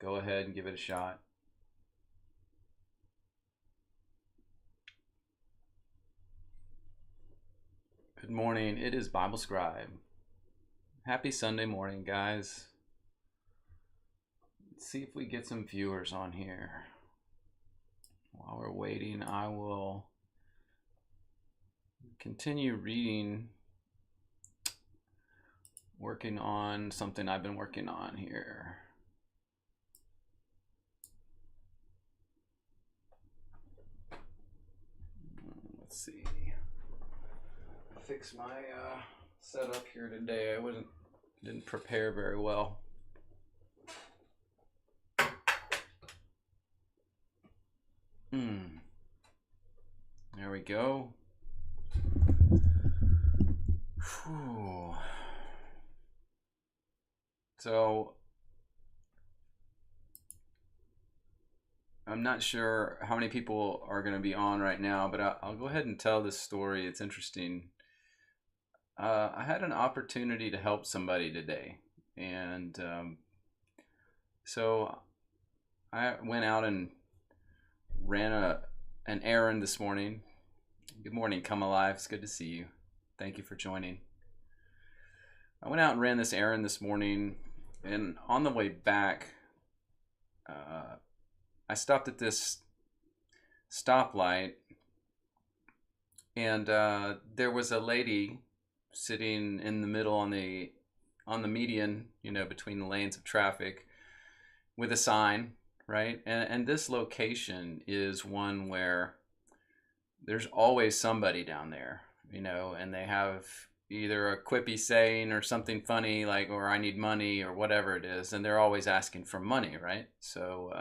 go ahead and give it a shot. Good morning. It is Bible Scribe. Happy Sunday morning, guys. Let's see if we get some viewers on here. While we're waiting, I will continue reading, working on something I've been working on here. Let's see. Fix my setup here today. I didn't prepare very well. There we go. Whew. So I'm not sure how many people are going to be on right now, but I'll go ahead and tell this story. It's interesting. I had an opportunity to help somebody today, and so I went out and ran an errand this morning. Good morning, Come Alive. It's good to see you. Thank you for joining. I went out and ran this errand this morning, and on the way back, I stopped at this stoplight, and there was a lady sitting in the middle on the median, between the lanes of traffic, with a sign, right? And this location is one where there's always somebody down there, and they have either a quippy saying or something funny, like, or I need money or whatever it is, and they're always asking for money, right? So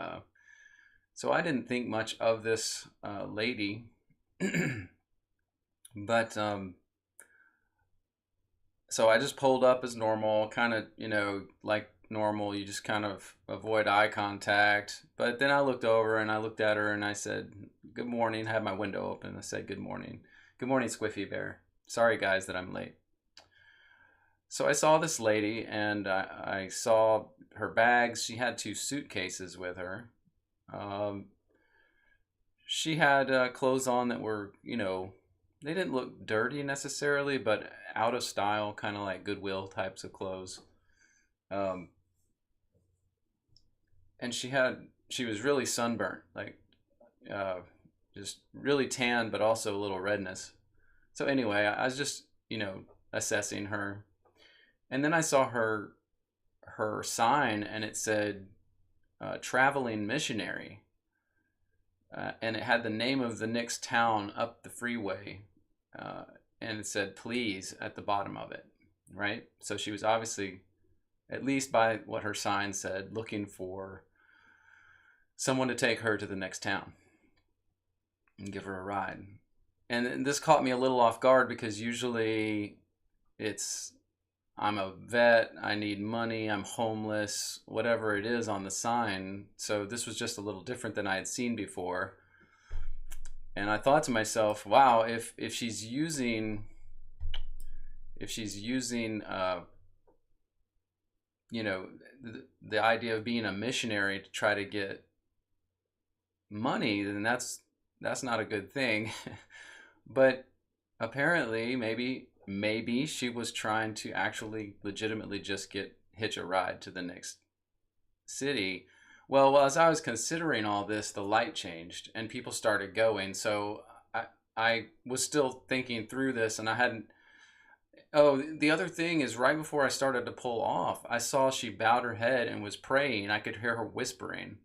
I didn't think much of this lady, but so I just pulled up as normal, kind of, like normal, you just kind of avoid eye contact. But then I looked over and I looked at her and I said, good morning. I had my window open. I said, good morning. Good morning, Squiffy Bear. Sorry, guys, that I'm late. So I saw this lady, and I saw her bags. She had 2 suitcases with her. She had clothes on that were, they didn't look dirty necessarily, but out of style, kind of like Goodwill types of clothes. And she was really sunburnt, like just really tan, but also a little redness. So anyway, I was just, assessing her. And then I saw her sign, and it said traveling missionary. And it had the name of the next town up the freeway. And it said please at the bottom of it, right? So she was obviously, at least by what her sign said, looking for someone to take her to the next town and give her a ride. And this caught me a little off guard, because usually it's, I'm a vet, I need money, I'm homeless, whatever it is on the sign. So this was just a little different than I had seen before. And I thought to myself, wow, if she's using the idea of being a missionary to try to get money, then that's not a good thing. But apparently, maybe she was trying to actually legitimately just hitch a ride to the next city. Well, as I was considering all this, the light changed and people started going. So I was still thinking through this, and I hadn't. Oh, the other thing is, right before I started to pull off, I saw she bowed her head and was praying. I could hear her whispering.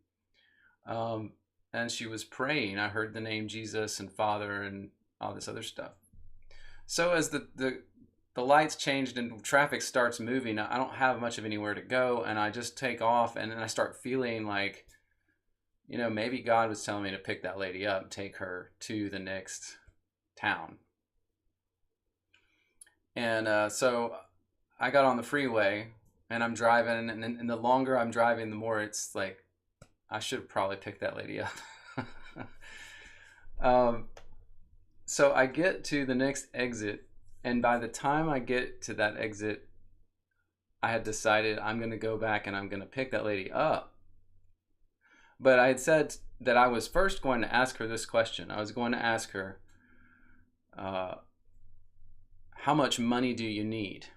And she was praying. I heard the name Jesus and Father and all this other stuff. So as the lights changed and traffic starts moving, I don't have much of anywhere to go, and I just take off, and then I start feeling like, maybe God was telling me to pick that lady up and take her to the next town. And so I got on the freeway, and I'm driving, and the longer I'm driving, the more it's like, I should have probably picked that lady up. So I get to the next exit, and by the time I get to that exit, I had decided I'm going to go back and I'm going to pick that lady up. But I had said that I was first going to ask her this question. I was going to ask her, how much money do you need?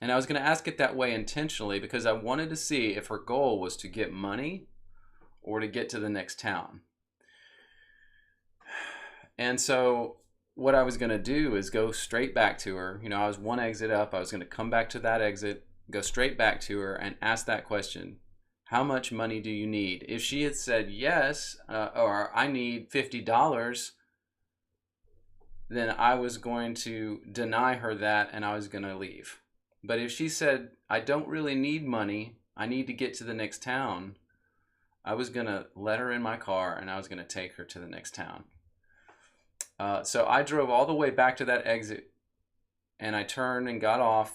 And I was going to ask it that way intentionally because I wanted to see if her goal was to get money or to get to the next town. And so what I was going to do is go straight back to her. You know, I was one exit up. I was going to come back to that exit, go straight back to her and ask that question. How much money do you need? If she had said yes, or I need $50, then I was going to deny her that and I was going to leave. But if she said, I don't really need money, I need to get to the next town, I was going to let her in my car and I was going to take her to the next town. So I drove all the way back to that exit and I turned and got off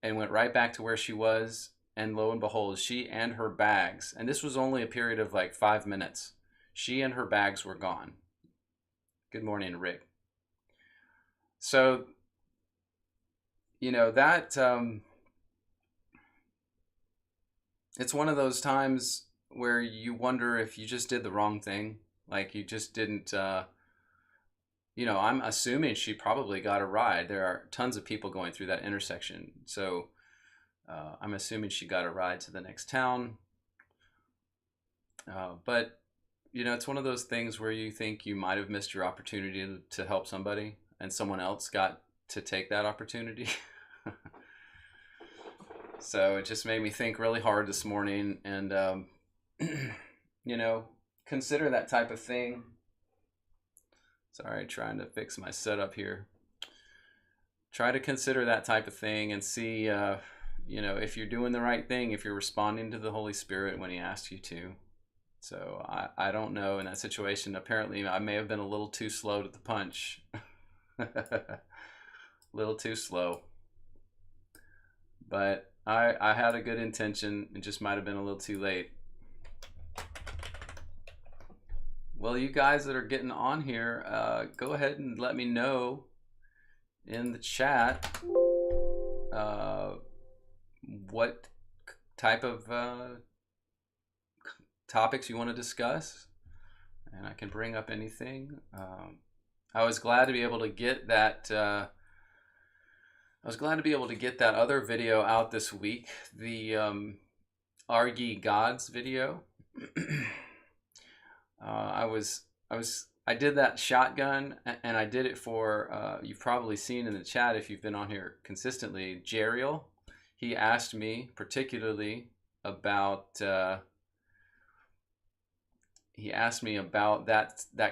and went right back to where she was. And lo and behold, she and her bags, and this was only a period of like 5 minutes, she and her bags were gone. Good morning, Rick. So, you know, that, it's one of those times where you wonder if you just did the wrong thing. Like you just didn't, you know, I'm assuming she probably got a ride. There are tons of people going through that intersection. So I'm assuming she got a ride to the next town. But, you know, it's one of those things where you think you might have missed your opportunity to help somebody and someone else got to take that opportunity. So it just made me think really hard this morning and, you know, consider that type of thing. Sorry, trying to fix my setup here. Try to consider that type of thing and see, you know, if you're doing the right thing, if you're responding to the Holy Spirit when he asks you to. So I don't know in that situation. Apparently I may have been a little too slow to the punch. A little too slow. But I had a good intention. It just might have been a little too late. Well, you guys that are getting on here, go ahead and let me know in the chat what type of topics you want to discuss, and I can bring up anything. I was glad to be able to get that. I was glad to be able to get that other video out this week, the Are Ye Gods video. I did that shotgun, and I did it for, you've probably seen in the chat if you've been on here consistently, Jeriel. He asked me particularly about, that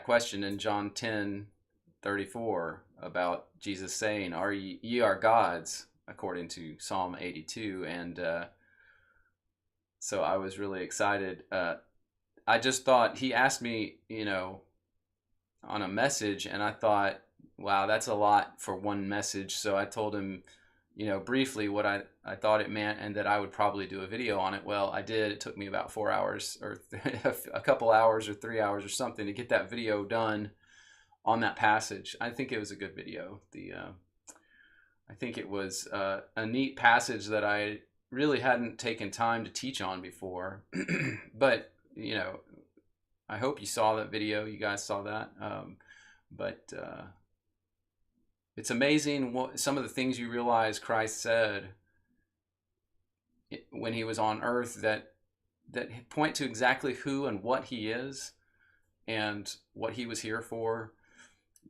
question in John 10:34 about Jesus saying, "Are ye are gods," according to Psalm 82, and so I was really excited. I just thought he asked me, you know, on a message, and I thought, wow, that's a lot for one message. So I told him, you know, briefly what I thought it meant and that I would probably do a video on it. Well, I did. It took me about 4 hours or a couple hours or 3 hours or something to get that video done on that passage. I think it was a good video. I think it was a neat passage that I really hadn't taken time to teach on before. But, you know, I hope you saw that video. You guys saw that. But it's amazing what some of the things you realize Christ said when he was on earth that point to exactly who and what he is and what he was here for.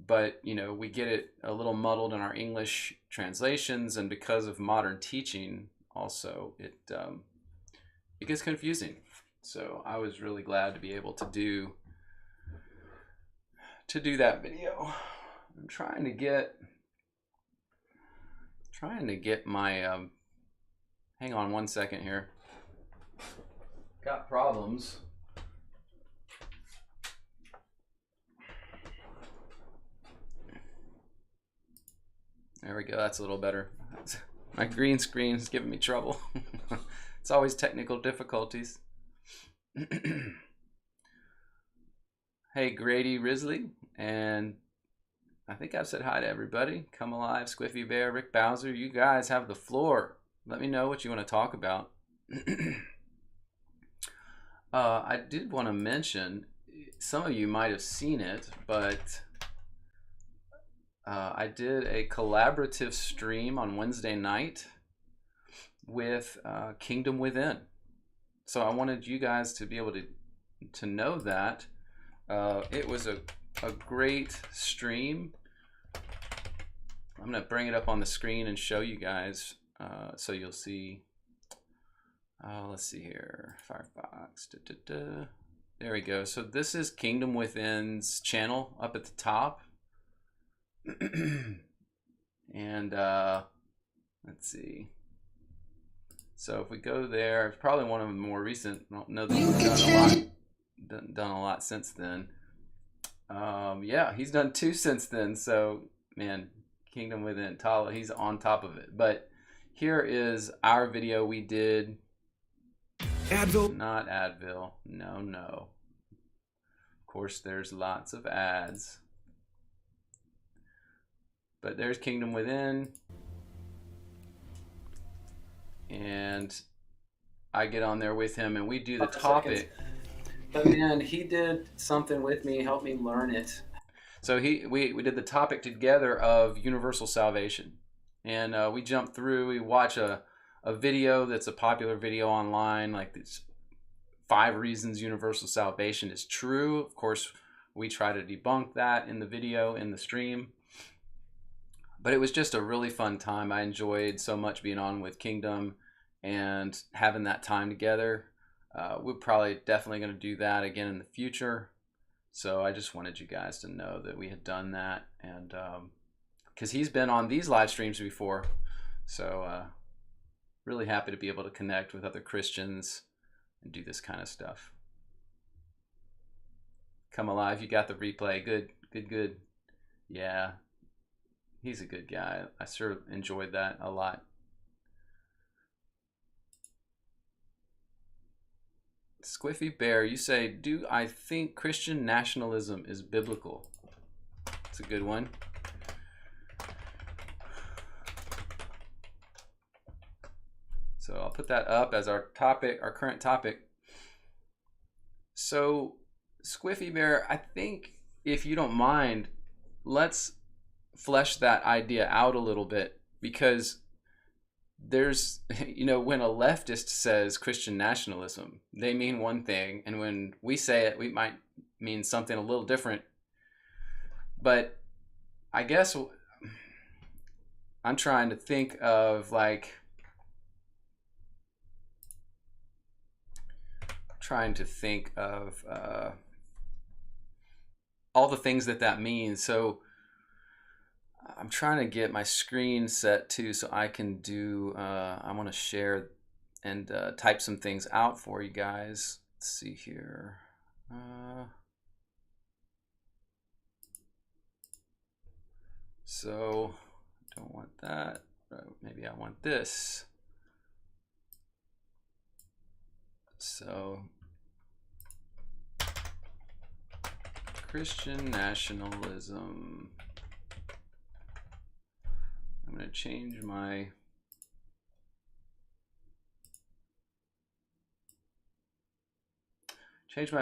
But, you know, we get it a little muddled in our English translations, and because of modern teaching also, it gets confusing. So I was really glad to be able to do that video. I'm trying to get my hang on one second here. Got problems. There we go. That's a little better. My green screen is giving me trouble. It's always technical difficulties. Hey, Grady Risley, and I think I've said hi to everybody. Come Alive, Squiffy Bear, Rick Bowser. You guys have the floor. Let me know what you want to talk about. I did want to mention, some of you might have seen it, but I did a collaborative stream on Wednesday night with Kingdom Within. So I wanted you guys to be able to know that. It was a great stream. I'm going to bring it up on the screen and show you guys so you'll see. Let's see here, Firefox. There we go. So this is Kingdom Within's channel up at the top. And let's see. So if we go there, it's probably one of the more recent. I don't know that he's done a lot since then. Yeah, he's done 2 since then. So man, Kingdom Within, Tala, he's on top of it. But here is our video we did. Advil. Not Advil. No, no. Of course, there's lots of ads. But there's Kingdom Within. And I get on there with him and we do the topic. But man, he did something with me, helped me learn it. So we did the topic together of universal salvation. And we jumped through, we watch a video that's a popular video online, like these 5 reasons universal salvation is true. Of course, we try to debunk that in the video, in the stream. But it was just a really fun time. I enjoyed so much being on with Kingdom and having that time together. We're probably definitely going to do that again in the future. So I just wanted you guys to know that we had done that. And because he's been on these live streams before. So really happy to be able to connect with other Christians and do this kind of stuff. Come Alive, you got the replay. Good, good, good. Yeah, he's a good guy. I sure enjoyed that a lot. Squiffy Bear, you say, do I think Christian nationalism is biblical? It's a good one. So I'll put that up as our topic, our current topic. So Squiffy Bear, I think if you don't mind, let's flesh that idea out a little bit, because there's, you know, when a leftist says Christian nationalism, they mean one thing, and when we say it, we might mean something a little different. But I guess I'm trying to think of all the things that means. So I'm trying to get my screen set too, so I can do, I want to share and type some things out for you guys. Let's see here. So I don't want that. Maybe I want this. So Christian nationalism. I'm going to change my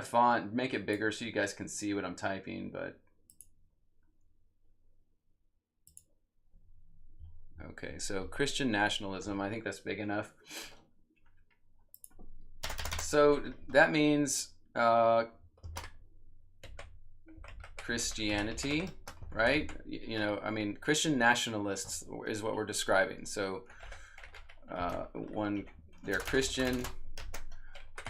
font, make it bigger so you guys can see what I'm typing, but okay, so Christian nationalism, I think that's big enough. So that means Christianity, right? You know, I mean, Christian nationalists is what we're describing. So one, they're Christian.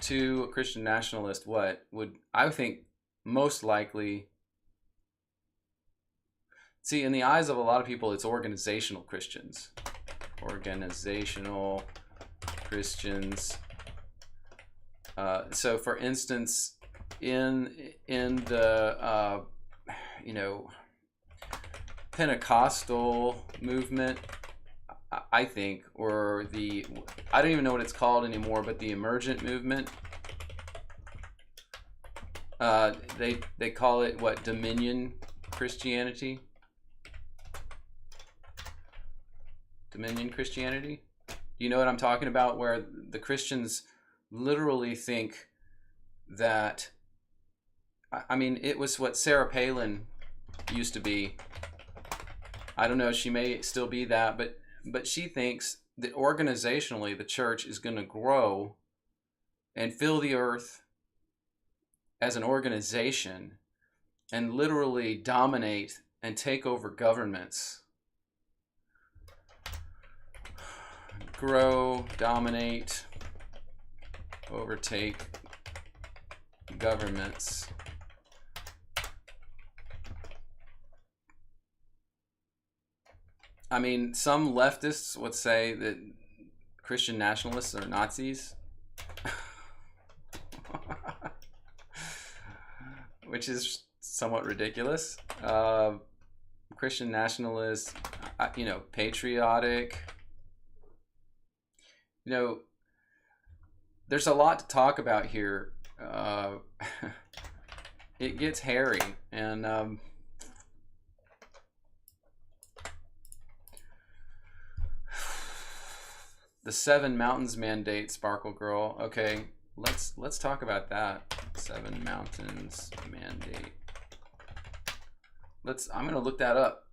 2, a Christian nationalist, what would, I think, most likely, see, in the eyes of a lot of people, it's organizational Christians. Organizational Christians. So for instance, in the you know, Pentecostal movement, I think, or the, I don't even know what it's called anymore, but the emergent movement, they call it what, Dominion Christianity? Dominion Christianity? You know what I'm talking about, where the Christians literally think that, I mean, it was what Sarah Palin used to be. I don't know, she may still be that, but she thinks that organizationally the church is going to grow and fill the earth as an organization and literally dominate and take over governments. Grow, dominate, overtake governments. I mean, some leftists would say that Christian nationalists are Nazis, which is somewhat ridiculous. Christian nationalists, you know, patriotic. You know, there's a lot to talk about here. It gets hairy, and the 7 Mountains mandate, Sparkle Girl. Okay, let's talk about that. 7 Mountains mandate. I'm gonna look that up.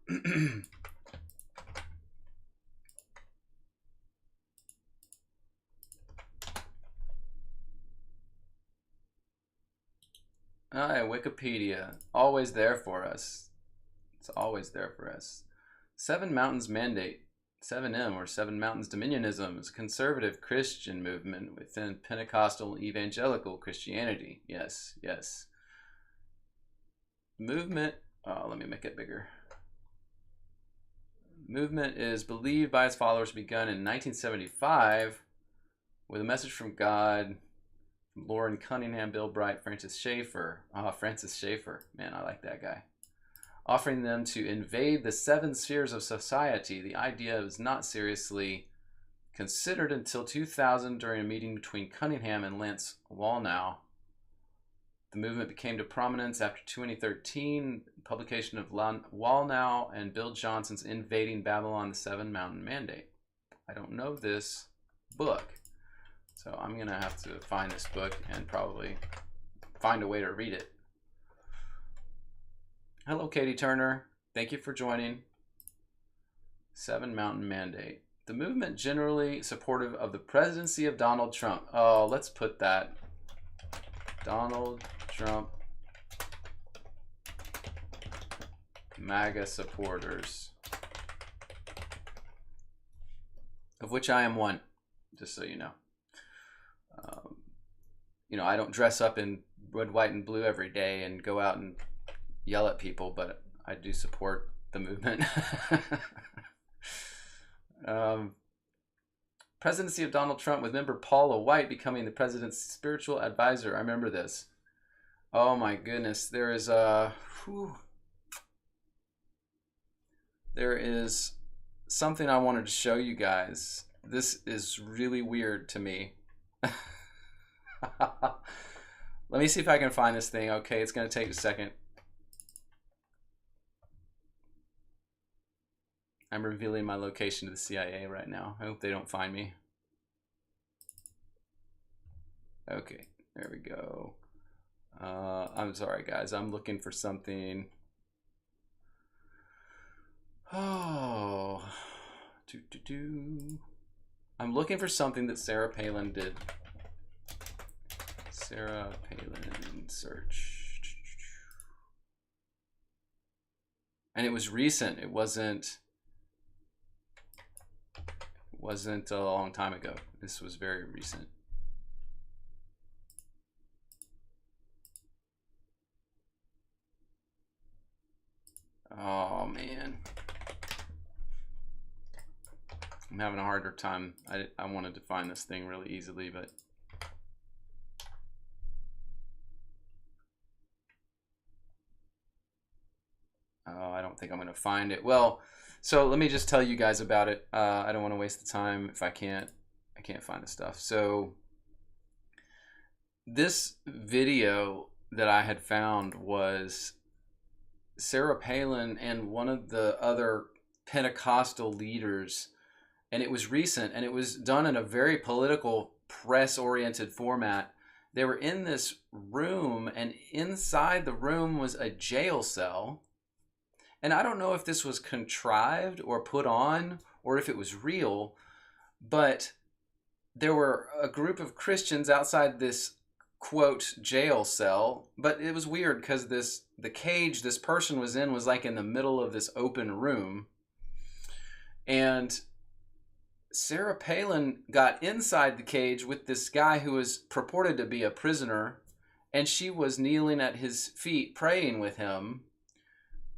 Wikipedia, always there for us. It's always there for us. 7 Mountains Mandate, 7M, or 7 Mountains Dominionism, is a conservative Christian movement within Pentecostal evangelical Christianity. Yes, yes. Movement, let me make it bigger. Movement is believed by its followers begun in 1975 with a message from God. Lauren Cunningham, Bill Bright, Francis Schaeffer. Francis Schaeffer. Man, I like that guy. Offering them to invade the 7 spheres of society. The idea was not seriously considered until 2000 during a meeting between Cunningham and Lance Wallnau. The movement became to prominence after 2013 publication of Wallnau and Bill Johnson's Invading Babylon, the 7 Mountain Mandate. I don't know this book, so I'm going to have to find this book and probably find a way to read it. Hello, Katie Turner. Thank you for joining. 7 Mountain Mandate. The movement generally supportive of the presidency of Donald Trump. Oh, let's put that. Donald Trump. MAGA supporters. Of which I am one, just so you know. You know, I don't dress up in red, white, and blue every day and go out and yell at people, but I do support the movement. Presidency of Donald Trump, with member Paula White becoming the president's spiritual advisor. I remember this. Oh my goodness. There is something I wanted to show you guys. This is really weird to me. Let me see if I can find this thing. Okay, it's going to take a second. I'm revealing my location to the CIA right now. I hope they don't find me. Okay, there we go. I'm sorry, guys. I'm looking for something. Oh, I'm looking for something that Sarah Palin did. Sarah Palin search. And it was recent. It wasn't a long time ago. This was very recent. Oh man, I'm having a harder time. I wanted to find this thing really easily, but I don't think I'm going to find it. Well, so let me just tell you guys about it. I don't want to waste the time if I can't find the stuff. So this video that I had found was Sarah Palin and one of the other Pentecostal leaders, and it was recent, and it was done in a very political, press-oriented format, They were in this room, and inside the room was a jail cell. And I don't know if this was contrived or put on or if it was real, but there were a group of Christians outside this quote jail cell. But it was weird because the cage this person was in was like in the middle of this open room. And Sarah Palin got inside the cage with this guy who was purported to be a prisoner, and she was kneeling at his feet praying with him.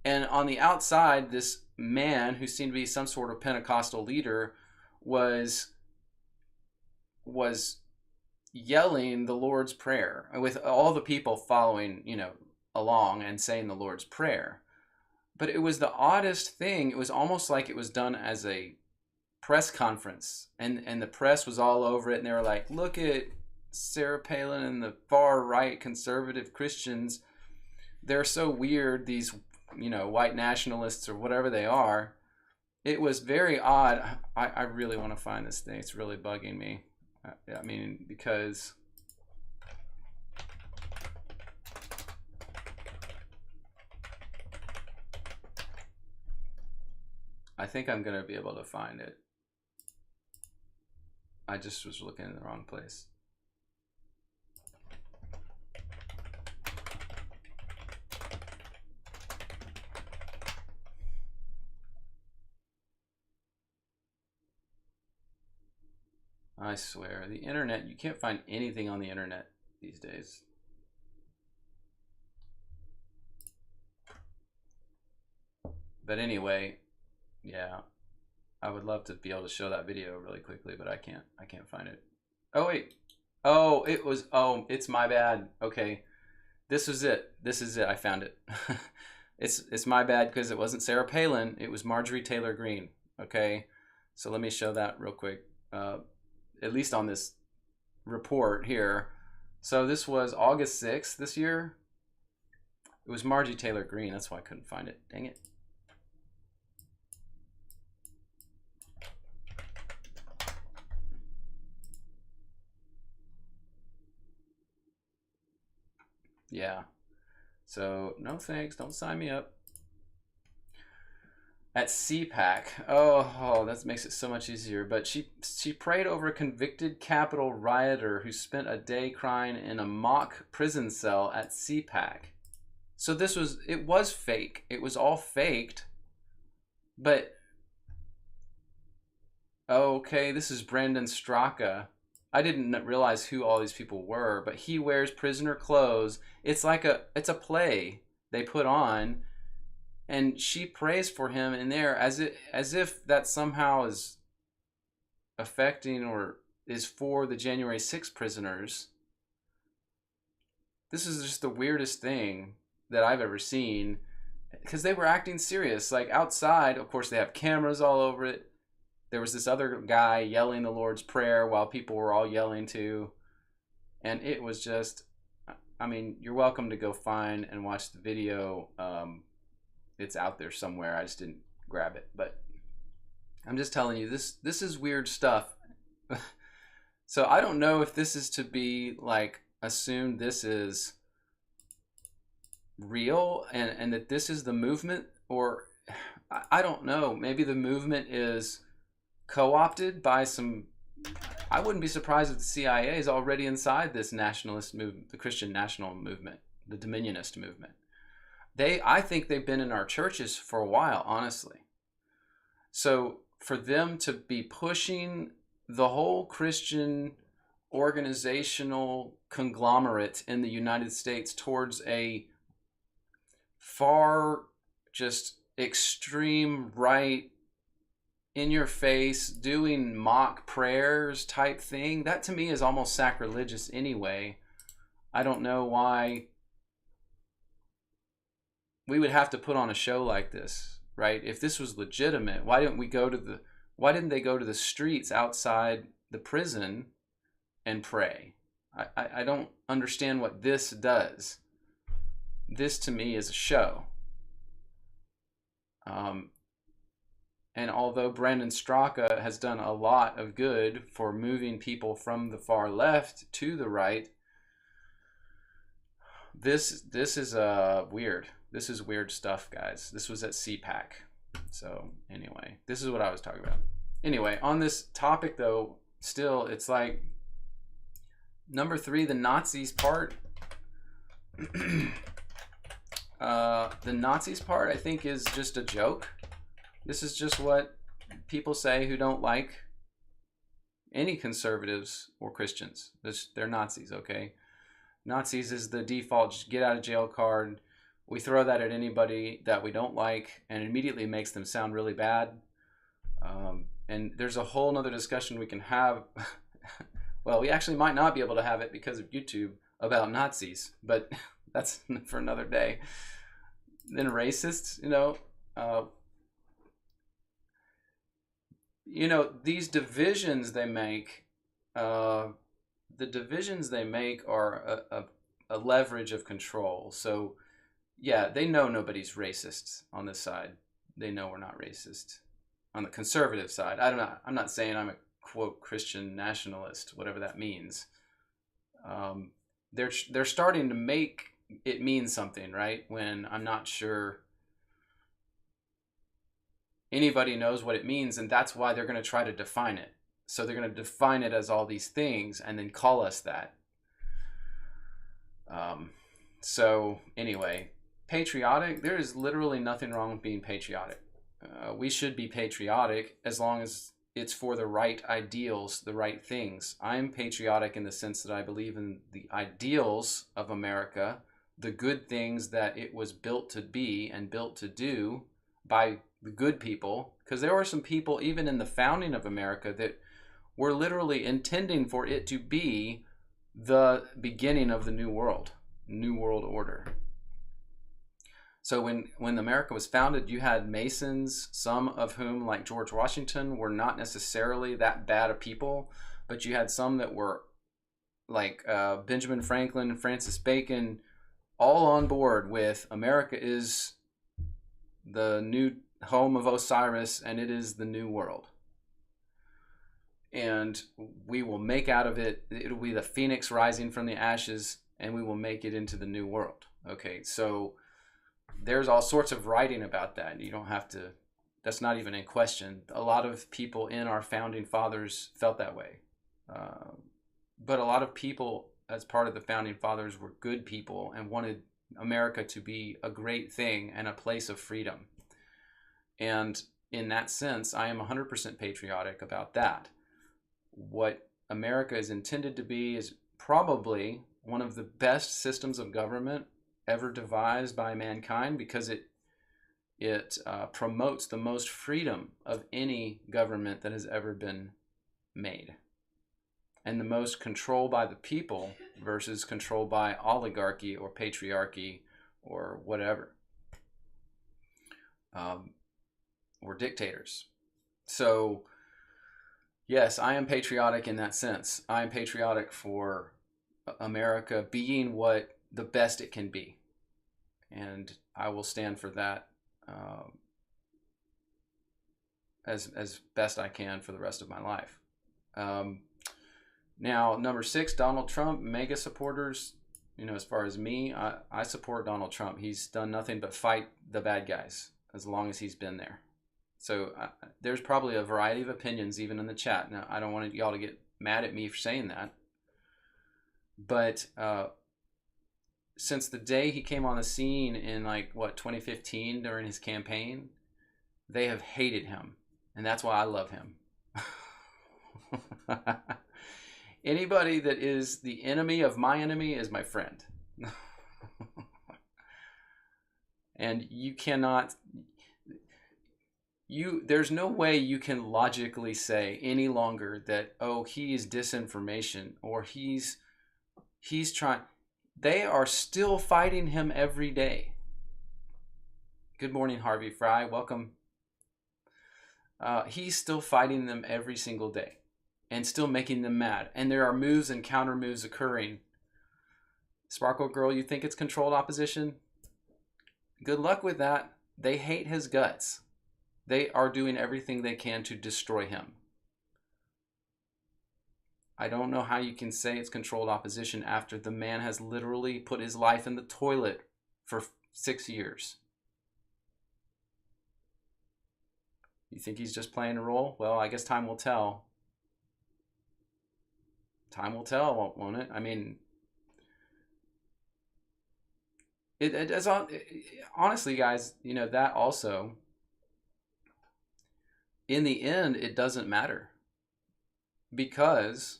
And on the outside, this man who seemed to be some sort of Pentecostal leader was yelling the Lord's Prayer with all the people following, along and saying the Lord's Prayer. But it was the oddest thing. It was almost like it was done as a press conference, and the press was all over it, and they were like, look at Sarah Palin and the far right conservative Christians. They're so weird, these white nationalists or whatever they are. It was very odd. I really want to find this thing. It's really bugging me. I mean, because I think I'm going to be able to find it. I just was looking in the wrong place. I swear, the internet, you can't find anything on the internet these days. But anyway, yeah, I would love to be able to show that video really quickly, but I can't find it. Oh wait. Oh, it's my bad. Okay. This is it. I found it. It's my bad because it wasn't Sarah Palin, it was Marjorie Taylor Greene. Okay. So let me show that real quick. At least on this report here. So this was August 6th this year. It was Marjorie Taylor Greene. That's why I couldn't find it. Dang it. Yeah. So no thanks. Don't sign me up. At CPAC. Oh, that makes it so much easier. But she prayed over a convicted Capitol rioter who spent a day crying in a mock prison cell at CPAC. So it was fake. It was all faked. But okay, this is Brandon Straka. I didn't realize who all these people were, but he wears prisoner clothes. It's a play they put on. And she prays for him in there as if that somehow is affecting or is for the January 6th prisoners. This is just the weirdest thing that I've ever seen, because they were acting serious. Like outside, of course, they have cameras all over it. There was this other guy yelling the Lord's Prayer while people were all yelling too. And it was just, I mean, you're welcome to go find and watch the video. It's out there somewhere. I just didn't grab it, but I'm just telling you, this is weird stuff. So I don't know if this is to be like assumed this is real and that this is the movement, or I don't know. Maybe the movement is co-opted by some. I wouldn't be surprised if the CIA is already inside this nationalist movement, the Christian national movement, the Dominionist movement. I think they've been in our churches for a while, honestly. So for them to be pushing the whole Christian organizational conglomerate in the United States towards a far, just extreme right, in your face, doing mock prayers type thing, that to me is almost sacrilegious anyway. I don't know why we would have to put on a show like this, right? If this was legitimate, why didn't they go to the streets outside the prison and pray? I don't understand what this does. This to me is a show. And although Brandon Straka has done a lot of good for moving people from the far left to the right, this is weird. This is weird stuff, guys. This was at CPAC. So anyway, this is what I was talking about. Anyway, on this topic though, still it's like number 3, the Nazis part. The Nazis part, I think, is just a joke. This is just what people say who don't like any conservatives or Christians. They're Nazis, okay? Nazis is the default just get out of jail card. We throw that at anybody that we don't like, and it immediately makes them sound really bad. And there's a whole nother discussion we can have. Well, we actually might not be able to have it because of YouTube about Nazis, but that's for another day. Then racists, these divisions they make, the divisions they make are a leverage of control. So yeah, they know nobody's racist on this side. They know we're not racist. On the conservative side, I'm not saying I'm a quote Christian nationalist, whatever that means. They're starting to make it mean something, right? When I'm not sure anybody knows what it means, and that's why they're going to try to define it. So they're going to define it as all these things and then call us that. So anyway, patriotic, there is literally nothing wrong with being patriotic. We should be patriotic as long as it's for the right ideals, the right things. I'm patriotic in the sense that I believe in the ideals of America, the good things that it was built to be and built to do by the good people. Because there were some people, even in the founding of America, that were literally intending for it to be the beginning of the New World Order. So when America was founded, you had Masons, some of whom, like George Washington, were not necessarily that bad of people, but you had some that were like Benjamin Franklin, Francis Bacon, all on board with America is the new home of Osiris and it is the new world. And we will make out of it, it'll be the phoenix rising from the ashes, and we will make it into the new world. Okay, so there's all sorts of writing about that. You don't have to, that's not even in question. A lot of people in our founding fathers felt that way. But a lot of people, as part of the founding fathers, were good people and wanted America to be a great thing and a place of freedom. And in that sense, I am 100% patriotic about that. What America is intended to be is probably one of the best systems of government ever devised by mankind, because it promotes the most freedom of any government that has ever been made, and the most control by the people versus control by oligarchy or patriarchy or whatever, or dictators. So yes, I am patriotic in that sense. I am patriotic for America being what the best it can be, and I will stand for that as best I can for the rest of my life. Now, number 6, Donald Trump, mega supporters. As far as me, I support Donald Trump. He's done nothing but fight the bad guys as long as he's been there. So there's probably a variety of opinions even in the chat. Now, I don't want y'all to get mad at me for saying that, but since the day he came on the scene in 2015 during his campaign, they have hated him, and that's why I love him. Anybody that is the enemy of my enemy is my friend. And you cannot, there's no way you can logically say any longer that, oh, he's disinformation or he's trying. They are still fighting him every day. Good morning, Harvey Fry. Welcome. He's still fighting them every single day and still making them mad. And there are moves and counter moves occurring. Sparkle Girl, you think it's controlled opposition? Good luck with that. They hate his guts. They are doing everything they can to destroy him. I don't know how you can say it's controlled opposition after the man has literally put his life in the toilet for 6 years. You think he's just playing a role? Well, I guess time will tell. Time will tell, won't it? I mean, honestly, guys, you know, that also, in the end, it doesn't matter, because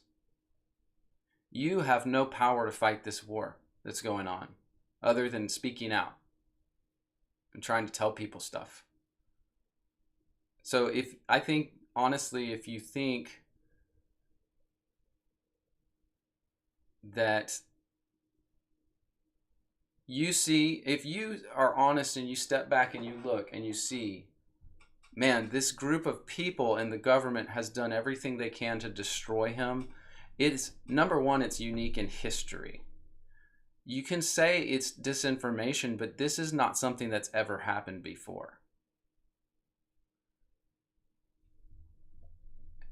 you have no power to fight this war that's going on other than speaking out and trying to tell people stuff. So I think, honestly, if you think that if you are honest and you step back and you look and you see, man, this group of people in the government has done everything they can to destroy him. It's, number one, it's unique in history. You can say it's disinformation, but this is not something that's ever happened before.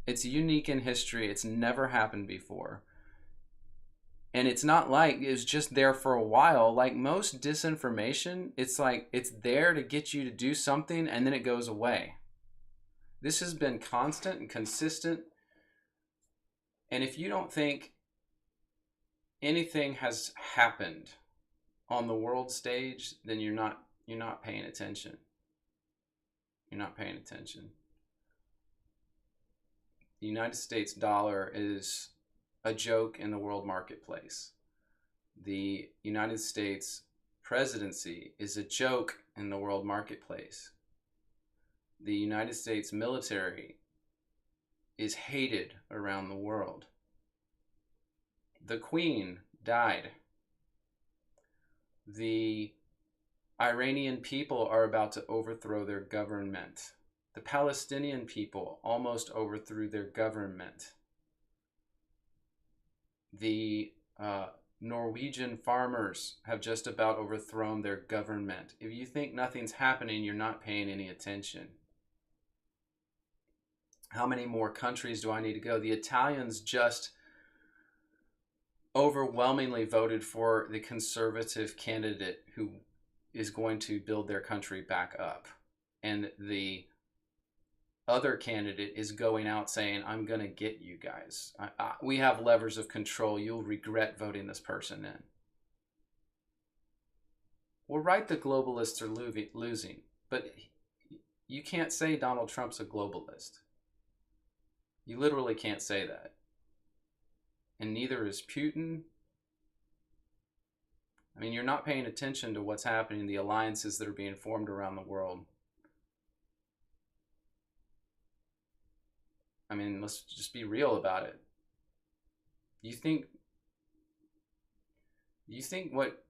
It's unique in history. It's never happened before. And it's not like it was just there for a while. Like most disinformation, it's like it's there to get you to do something and then it goes away. This has been constant and consistent. And if you don't think anything has happened on the world stage, then you're not paying attention. You're not paying attention. The United States dollar is a joke in the world marketplace. The United States presidency is a joke in the world marketplace. The United States military is hated around the world. The Queen died. The Iranian people are about to overthrow their government. The Palestinian people almost overthrew their government. The Norwegian farmers have just about overthrown their government. If you think nothing's happening, you're not paying any attention. How many more countries do I need to go? The Italians just overwhelmingly voted for the conservative candidate who is going to build their country back up. And the other candidate is going out saying, I'm going to get you guys. We have levers of control. You'll regret voting this person in. Well, right, the globalists are losing, but you can't say Donald Trump's a globalist. You literally can't say that. And neither is Putin. I mean, you're not paying attention to what's happening, the alliances that are being formed around the world. I mean, let's just be real about it. You think what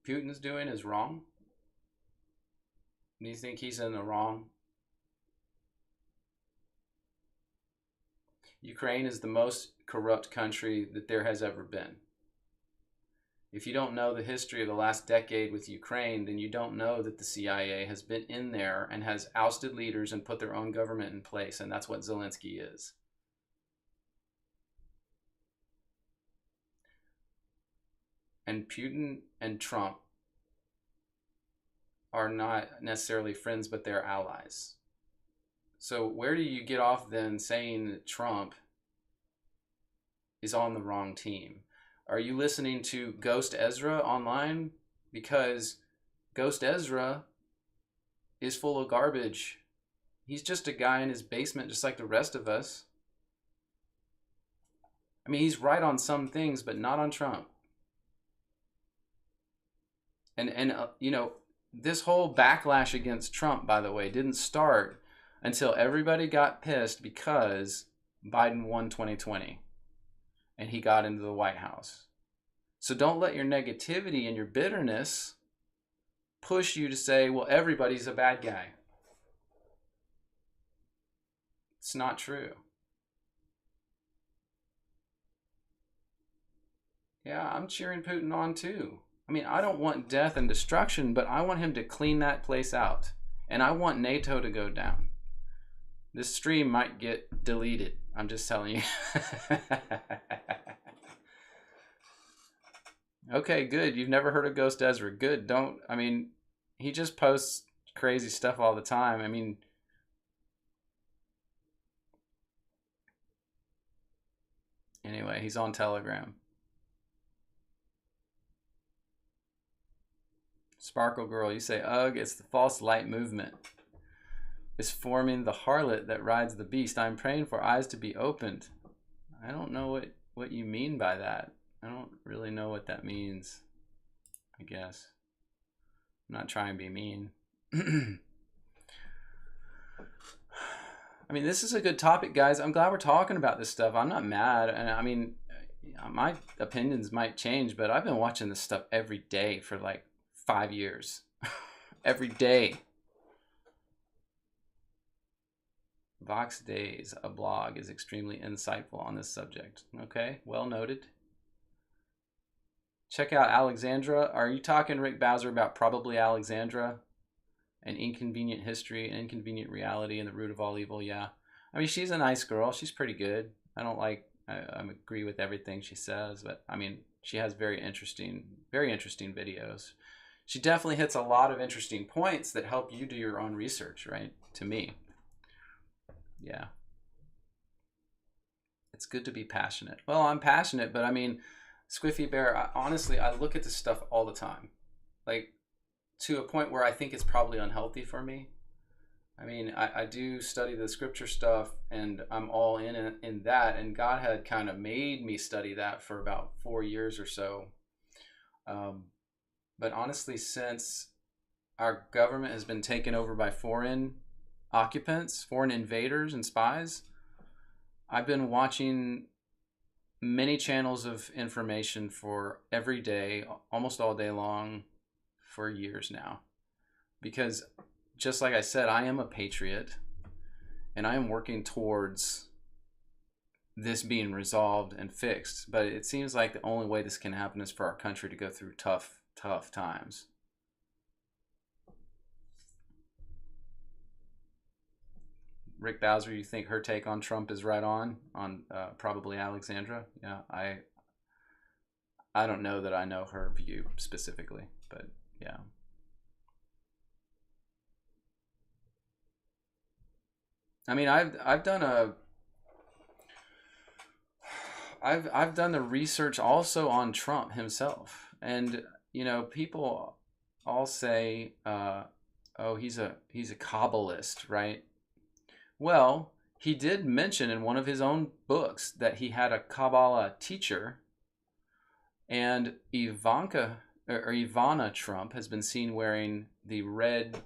Putin's doing is wrong? Do you think he's in the wrong? Ukraine is the most corrupt country that there has ever been. If you don't know the history of the last decade with Ukraine, then you don't know that the CIA has been in there and has ousted leaders and put their own government in place, and that's what Zelensky is. And Putin and Trump are not necessarily friends, but they're allies. So where do you get off then saying that Trump is on the wrong team? Are you listening to Ghost Ezra online? Because Ghost Ezra is full of garbage. He's just a guy in his basement just like the rest of us. I mean, he's right on some things, but not on Trump. And you know, this whole backlash against Trump, by the way, didn't start until everybody got pissed because Biden won 2020 and he got into the White House. So don't let your negativity and your bitterness push you to say, well, everybody's a bad guy. It's not true. Yeah, I'm cheering Putin on too. I mean, I don't want death and destruction, but I want him to clean that place out. And I want NATO to go down. This stream might get deleted. I'm just telling you. Okay, good. You've never heard of Ghost Ezra. Good. Don't, I mean, he just posts crazy stuff all the time. I mean, anyway, he's on Telegram. Sparkle Girl, you say, ugh, it's the false light movement. It's forming the harlot that rides the beast. I'm praying for eyes to be opened. I don't know what you mean by that. I don't really know what that means, I guess. I'm not trying to be mean. I mean, this is a good topic, guys. I'm glad we're talking about this stuff. I'm not mad. And I mean, my opinions might change, but I've been watching this stuff every day for like 5 years. Every day. Vox Days, a blog, is extremely insightful on this subject. Okay, well noted. Check out Alexandra. Are you talking, Rick Bowser, about probably Alexandra? An inconvenient history, an inconvenient reality, and the root of all evil? Yeah. I mean, she's a nice girl. She's pretty good. I agree with everything she says, but I mean, she has very interesting videos. She definitely hits a lot of interesting points that help you do your own research, right? To me. Yeah. It's good to be passionate. Well, I'm passionate, but I mean, Squiffy Bear, honestly, I look at this stuff all the time. Like, to a point where I think it's probably unhealthy for me. I mean, I do study the scripture stuff, and I'm all in that, and God had kind of made me study that for about 4 years or so. But honestly, since our government has been taken over by foreign occupants, foreign invaders and spies, I've been watching many channels of information for every day, almost all day long, for years now. Because just like I said, I am a patriot, and I am working towards this being resolved and fixed. But it seems like the only way this can happen is for our country to go through tough times. Rick Bowser, you think her take on Trump is right on probably Alexandra? Yeah, I don't know that I know her view specifically, but yeah. I mean, I've done the research also on Trump himself, and you know, people all say, "Oh, he's a Kabbalist," right? Well, he did mention in one of his own books that he had a Kabbalah teacher, and Ivana Trump has been seen wearing the red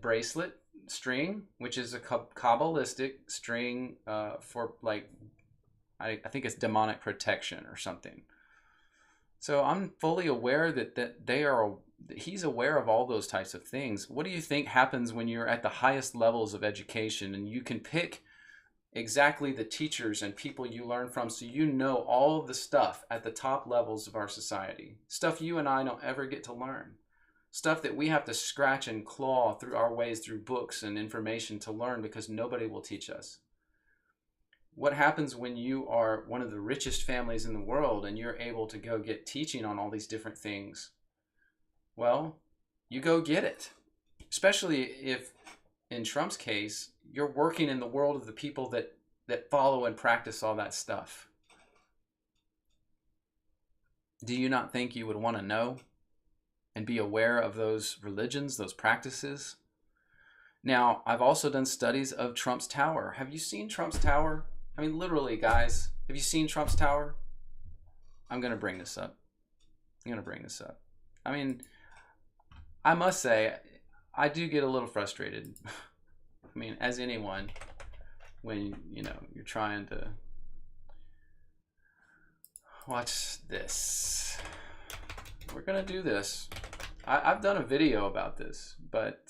bracelet string, which is a Kabbalistic string for, like, I think it's demonic protection or something. So I'm fully aware that he's aware of all those types of things. What do you think happens when you're at the highest levels of education and you can pick exactly the teachers and people you learn from, so you know all of the stuff at the top levels of our society, stuff you and I don't ever get to learn, stuff that we have to scratch and claw through our ways through books and information to learn because nobody will teach us? What happens when you are one of the richest families in the world and you're able to go get teaching on all these different things? Well, you go get it. Especially if, in Trump's case, you're working in the world of the people that follow and practice all that stuff. Do you not think you would want to know and be aware of those religions, those practices? Now, I've also done studies of Trump's Tower. Have you seen Trump's Tower? I mean, literally, guys, have you seen Trump's Tower? I'm going to bring this up. I mean, I must say, I do get a little frustrated. I mean, as anyone, when, you know, you're trying to watch this. We're going to do this. I've done a video about this, but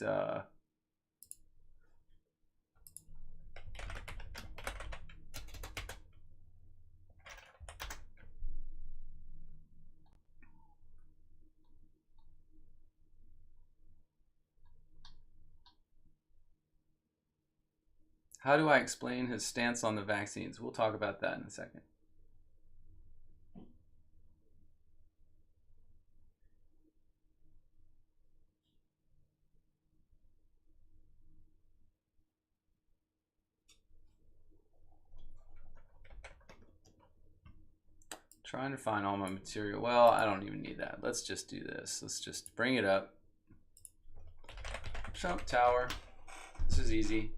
How do I explain his stance on the vaccines? We'll talk about that in a second. Trying to find all my material. Well, I don't even need that. Let's just do this. Let's just bring it up. Trump Tower. This is easy.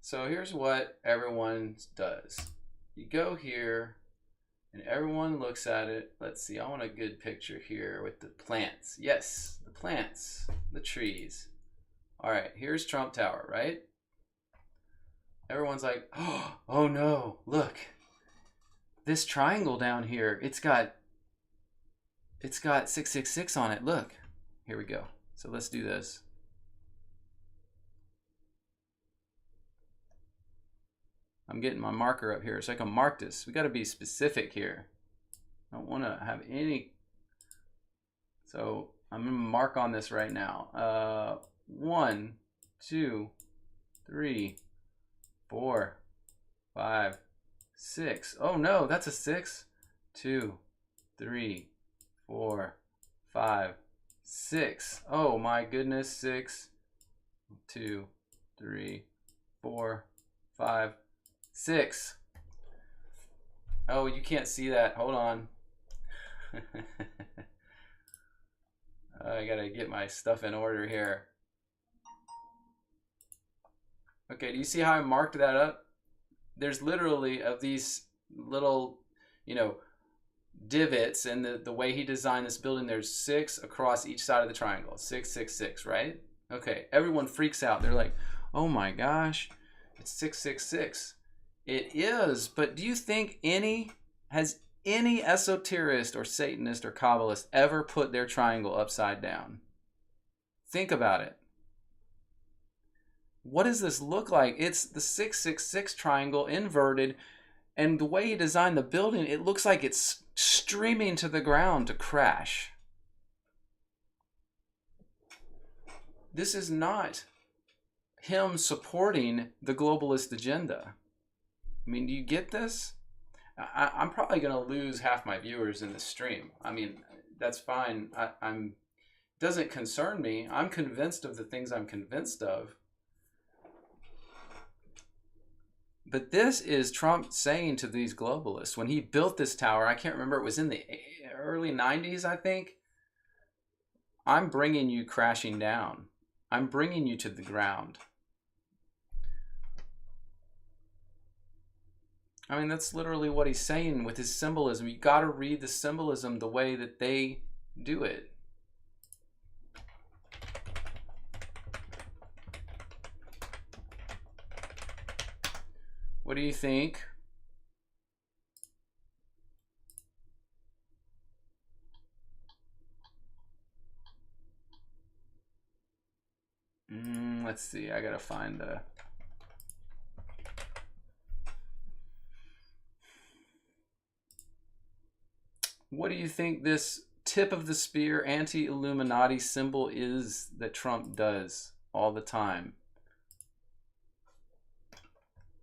So here's what everyone does. You go here and everyone looks at it. Let's see, I want a good picture here with the plants. Yes, the plants, the trees. All right, here's Trump Tower, right? Everyone's like, oh no, look. This triangle down here, it's got 666 on it. Look, here we go. So let's do this. I'm getting my marker up here so I can mark this. We got to be specific here. I don't want to have any. So I'm going to mark on this right now. 1, 2, 3, 4, 5, 6. Oh no, that's a 6. 2, 3, 4, 5, 6. Oh my goodness, 6, 2, 3, 4, 5, 6. Oh, you can't see that. Hold on. I gotta get my stuff in order here. Okay, do you see how I marked that up? There's literally of these little, divots, and the way he designed this building, there's 6 across each side of the triangle. 6, 6, 6, right? Okay, everyone freaks out. They're like, oh my gosh, it's 6, 6, 6. It is, but do you think has any esoterist or Satanist or Kabbalist ever put their triangle upside down? Think about it. What does this look like? It's the 666 triangle inverted, and the way he designed the building, it looks like it's streaming to the ground to crash. This is not him supporting the globalist agenda. I mean, do you get this? I'm probably going to lose half my viewers in this stream. I mean, that's fine. It doesn't concern me. I'm convinced of the things I'm convinced of. But this is Trump saying to these globalists when he built this tower. I can't remember. It was in the early 90s, I think. I'm bringing you crashing down. I'm bringing you to the ground. I mean, that's literally what he's saying with his symbolism. You got to read the symbolism the way that they do it. What do you think? Let's see. I gotta find the. What do you think this tip of the spear anti-Illuminati symbol is that Trump does all the time?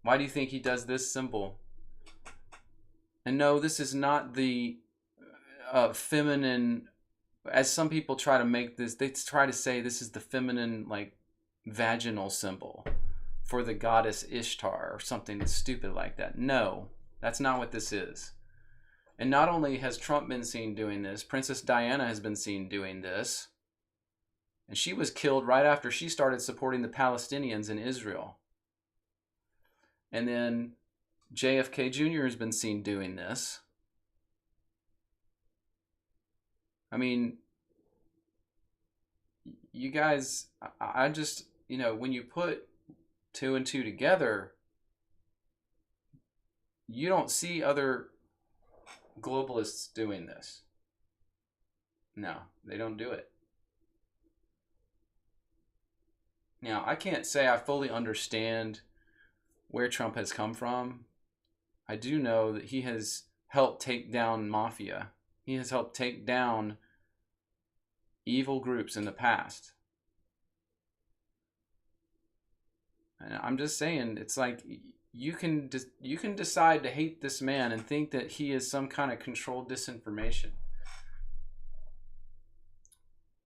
Why do you think he does this symbol? And no, this is not the feminine, as some people try to make this, they try to say this is the feminine, like, vaginal symbol for the goddess Ishtar or something stupid like that. No, that's not what this is. And not only has Trump been seen doing this, Princess Diana has been seen doing this. And she was killed right after she started supporting the Palestinians in Israel. And then JFK Jr. has been seen doing this. I mean, you guys, I just, when you put 2 and 2 together, you don't see other globalists doing this. No, they don't do it. Now, I can't say I fully understand where Trump has come from. I do know that he has helped take down mafia. He has helped take down evil groups in the past. And I'm just saying, it's like you can decide to hate this man and think that he is some kind of controlled disinformation.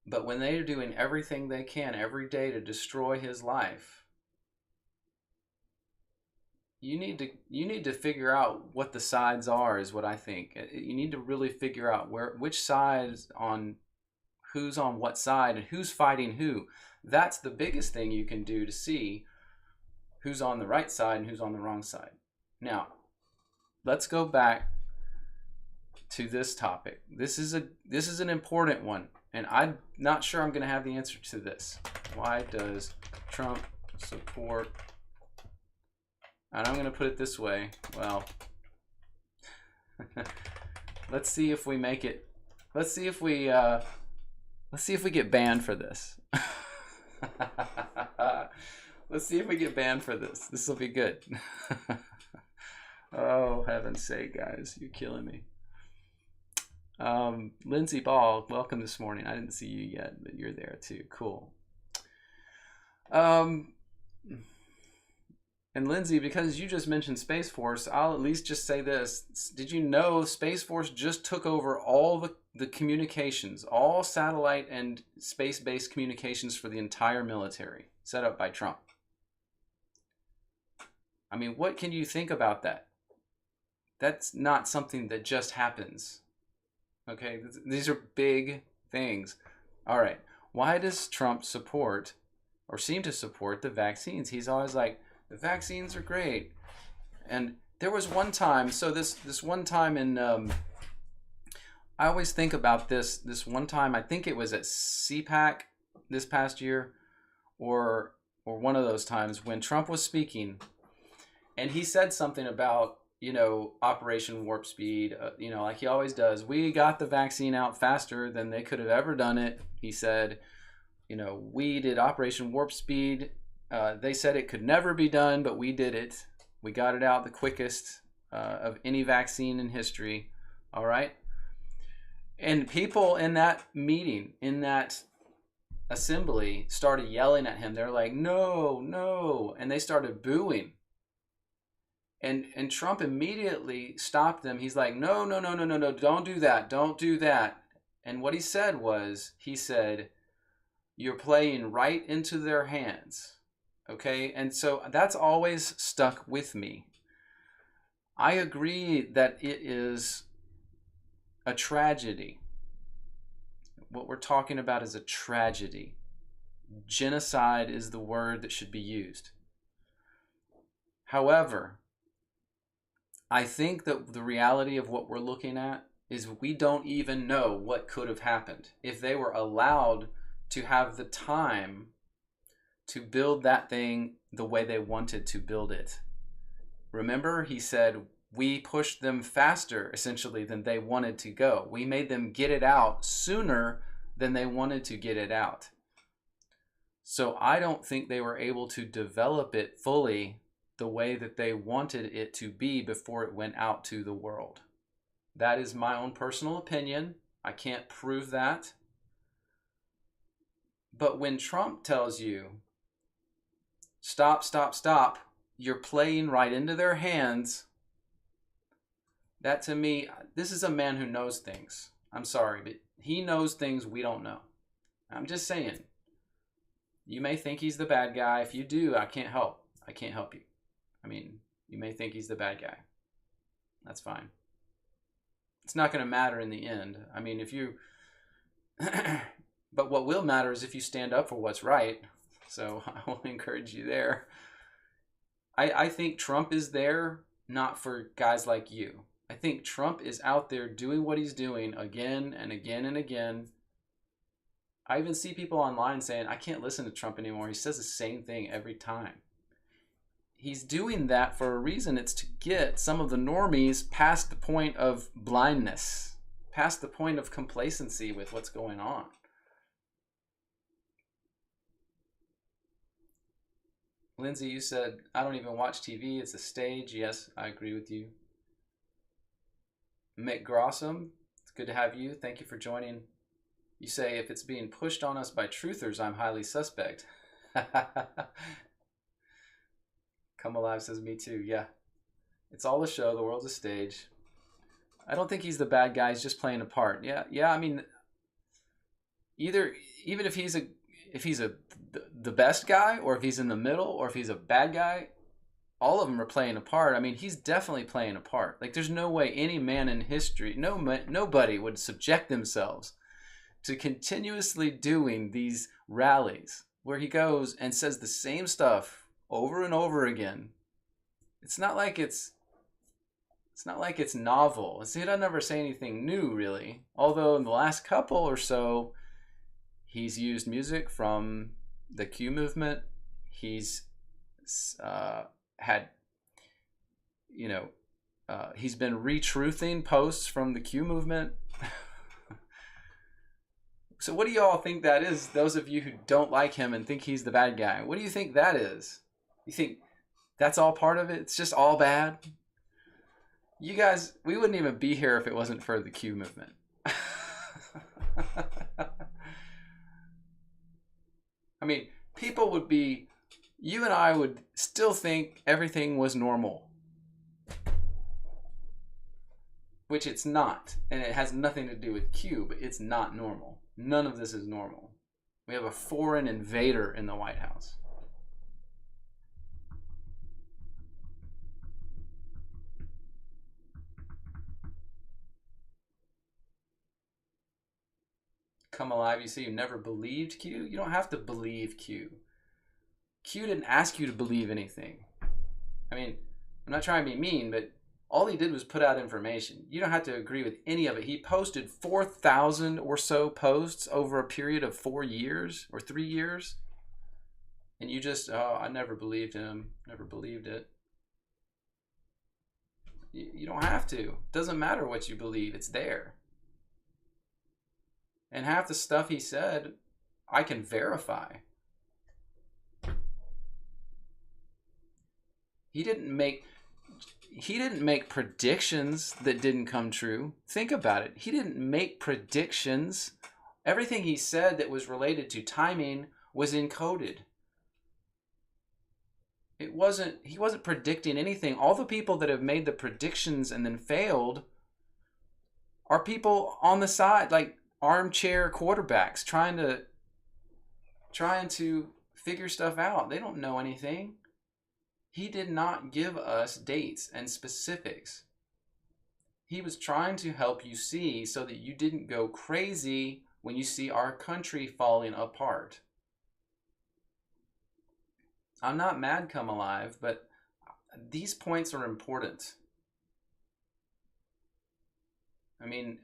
But when they are doing everything they can every day to destroy his life, you need to figure out what the sides are, is what I think. You need to really figure out which sides on who's on what side and who's fighting who. That's the biggest thing you can do to see who's on the right side and who's on the wrong side. Now, let's go back to this topic. This is an important one, and I'm not sure I'm going to have the answer to this. Why does Trump support? And I'm going to put it this way. Well, let's see if we make it. Let's see if we get banned for this. Let's see if we get banned for this. This will be good. Oh, heaven's sake, guys. You're killing me. Lindsay Ball, welcome this morning. I didn't see you yet, but you're there too. Cool. And Lindsay, because you just mentioned Space Force, I'll at least just say this. Did you know Space Force just took over all the communications, all satellite and space-based communications for the entire military, set up by Trump? I mean, what can you think about that? That's not something that just happens. Okay, these are big things. All right, why does Trump support or seem to support the vaccines? He's always like, the vaccines are great. And there was one time, so this one time in, I always think about this one time, I think it was at CPAC this past year, or one of those times when Trump was speaking, and he said something about, Operation Warp Speed, like he always does. We got the vaccine out faster than they could have ever done it. He said, we did Operation Warp Speed. They said it could never be done, but we did it. We got it out the quickest of any vaccine in history. All right. And people in that meeting, in that assembly, started yelling at him. They're like, no, no. And they started booing. And Trump immediately stopped them. He's like, no, no, no, no, no, no, don't do that. Don't do that. And what he said was, you're playing right into their hands. Okay? And so that's always stuck with me. I agree that it is a tragedy. What we're talking about is a tragedy. Genocide is the word that should be used. However, I think that the reality of what we're looking at is we don't even know what could have happened if they were allowed to have the time to build that thing the way they wanted to build it. Remember, he said, we pushed them faster, essentially, than they wanted to go. We made them get it out sooner than they wanted to get it out. So I don't think they were able to develop it fully the way that they wanted it to be before it went out to the world. That is my own personal opinion. I can't prove that. But when Trump tells you, stop, stop, stop, you're playing right into their hands, that to me, this is a man who knows things. I'm sorry, but he knows things we don't know. I'm just saying. You may think he's the bad guy. If you do, I can't help you. I mean, you may think he's the bad guy. That's fine. It's not going to matter in the end. I mean, if you... But what will matter is if you stand up for what's right. So I will encourage you there. I think Trump is there not for guys like you. I think Trump is out there doing what he's doing again and again and again. I even see people online saying, I can't listen to Trump anymore. He says the same thing every time. He's doing that for a reason. It's to get some of the normies past the point of blindness, past the point of complacency with what's going on. Lindsay, you said, I don't even watch TV. It's a stage. Yes, I agree with you. Mick Grossum, it's good to have you. Thank you for joining. You say, if it's being pushed on us by truthers, I'm highly suspect. Come Alive says me too. Yeah, it's all a show. The world's a stage. I don't think he's the bad guy. He's just playing a part. Yeah, yeah. I mean, either even if he's a the best guy, or if he's in the middle, or if he's a bad guy, all of them are playing a part. I mean, he's definitely playing a part. Like, there's no way any man in history, nobody would subject themselves to continuously doing these rallies where he goes and says the same stuff over and over again. It's not like it's novel. He doesn't ever say anything new, really. Although in the last couple or so, he's used music from the Q movement. He's had, he's been retruthing posts from the Q movement. So what do you all think that is? Those of you who don't like him and think he's the bad guy, what do you think that is? You think that's all part of it? It's just all bad? You guys, we wouldn't even be here if it wasn't for the Q movement. I mean, people would be, you and I would still think everything was normal. Which it's not. And it has nothing to do with Q, but it's not normal. None of this is normal. We have a foreign invader in the White House. Come Alive, you say you never believed Q? You don't have to believe Q. Q didn't ask you to believe anything. I mean, I'm not trying to be mean, but all he did was put out information. You don't have to agree with any of it. He posted 4,000 or so posts over a period of 4 years or 3 years. And you just, oh, I never believed him. Never believed it. You don't have to. It doesn't matter what you believe. It's there. And half the stuff he said, I can verify. He didn't make predictions that didn't come true. Think about it. He didn't make predictions. Everything he said that was related to timing was encoded. He wasn't predicting anything. All the people that have made the predictions and then failed are people on the side, like armchair quarterbacks trying to figure stuff out. They don't know anything. He did not give us dates and specifics. He was trying to help you see so that you didn't go crazy when you see our country falling apart. I'm not mad, Come Alive, but these points are important. I mean,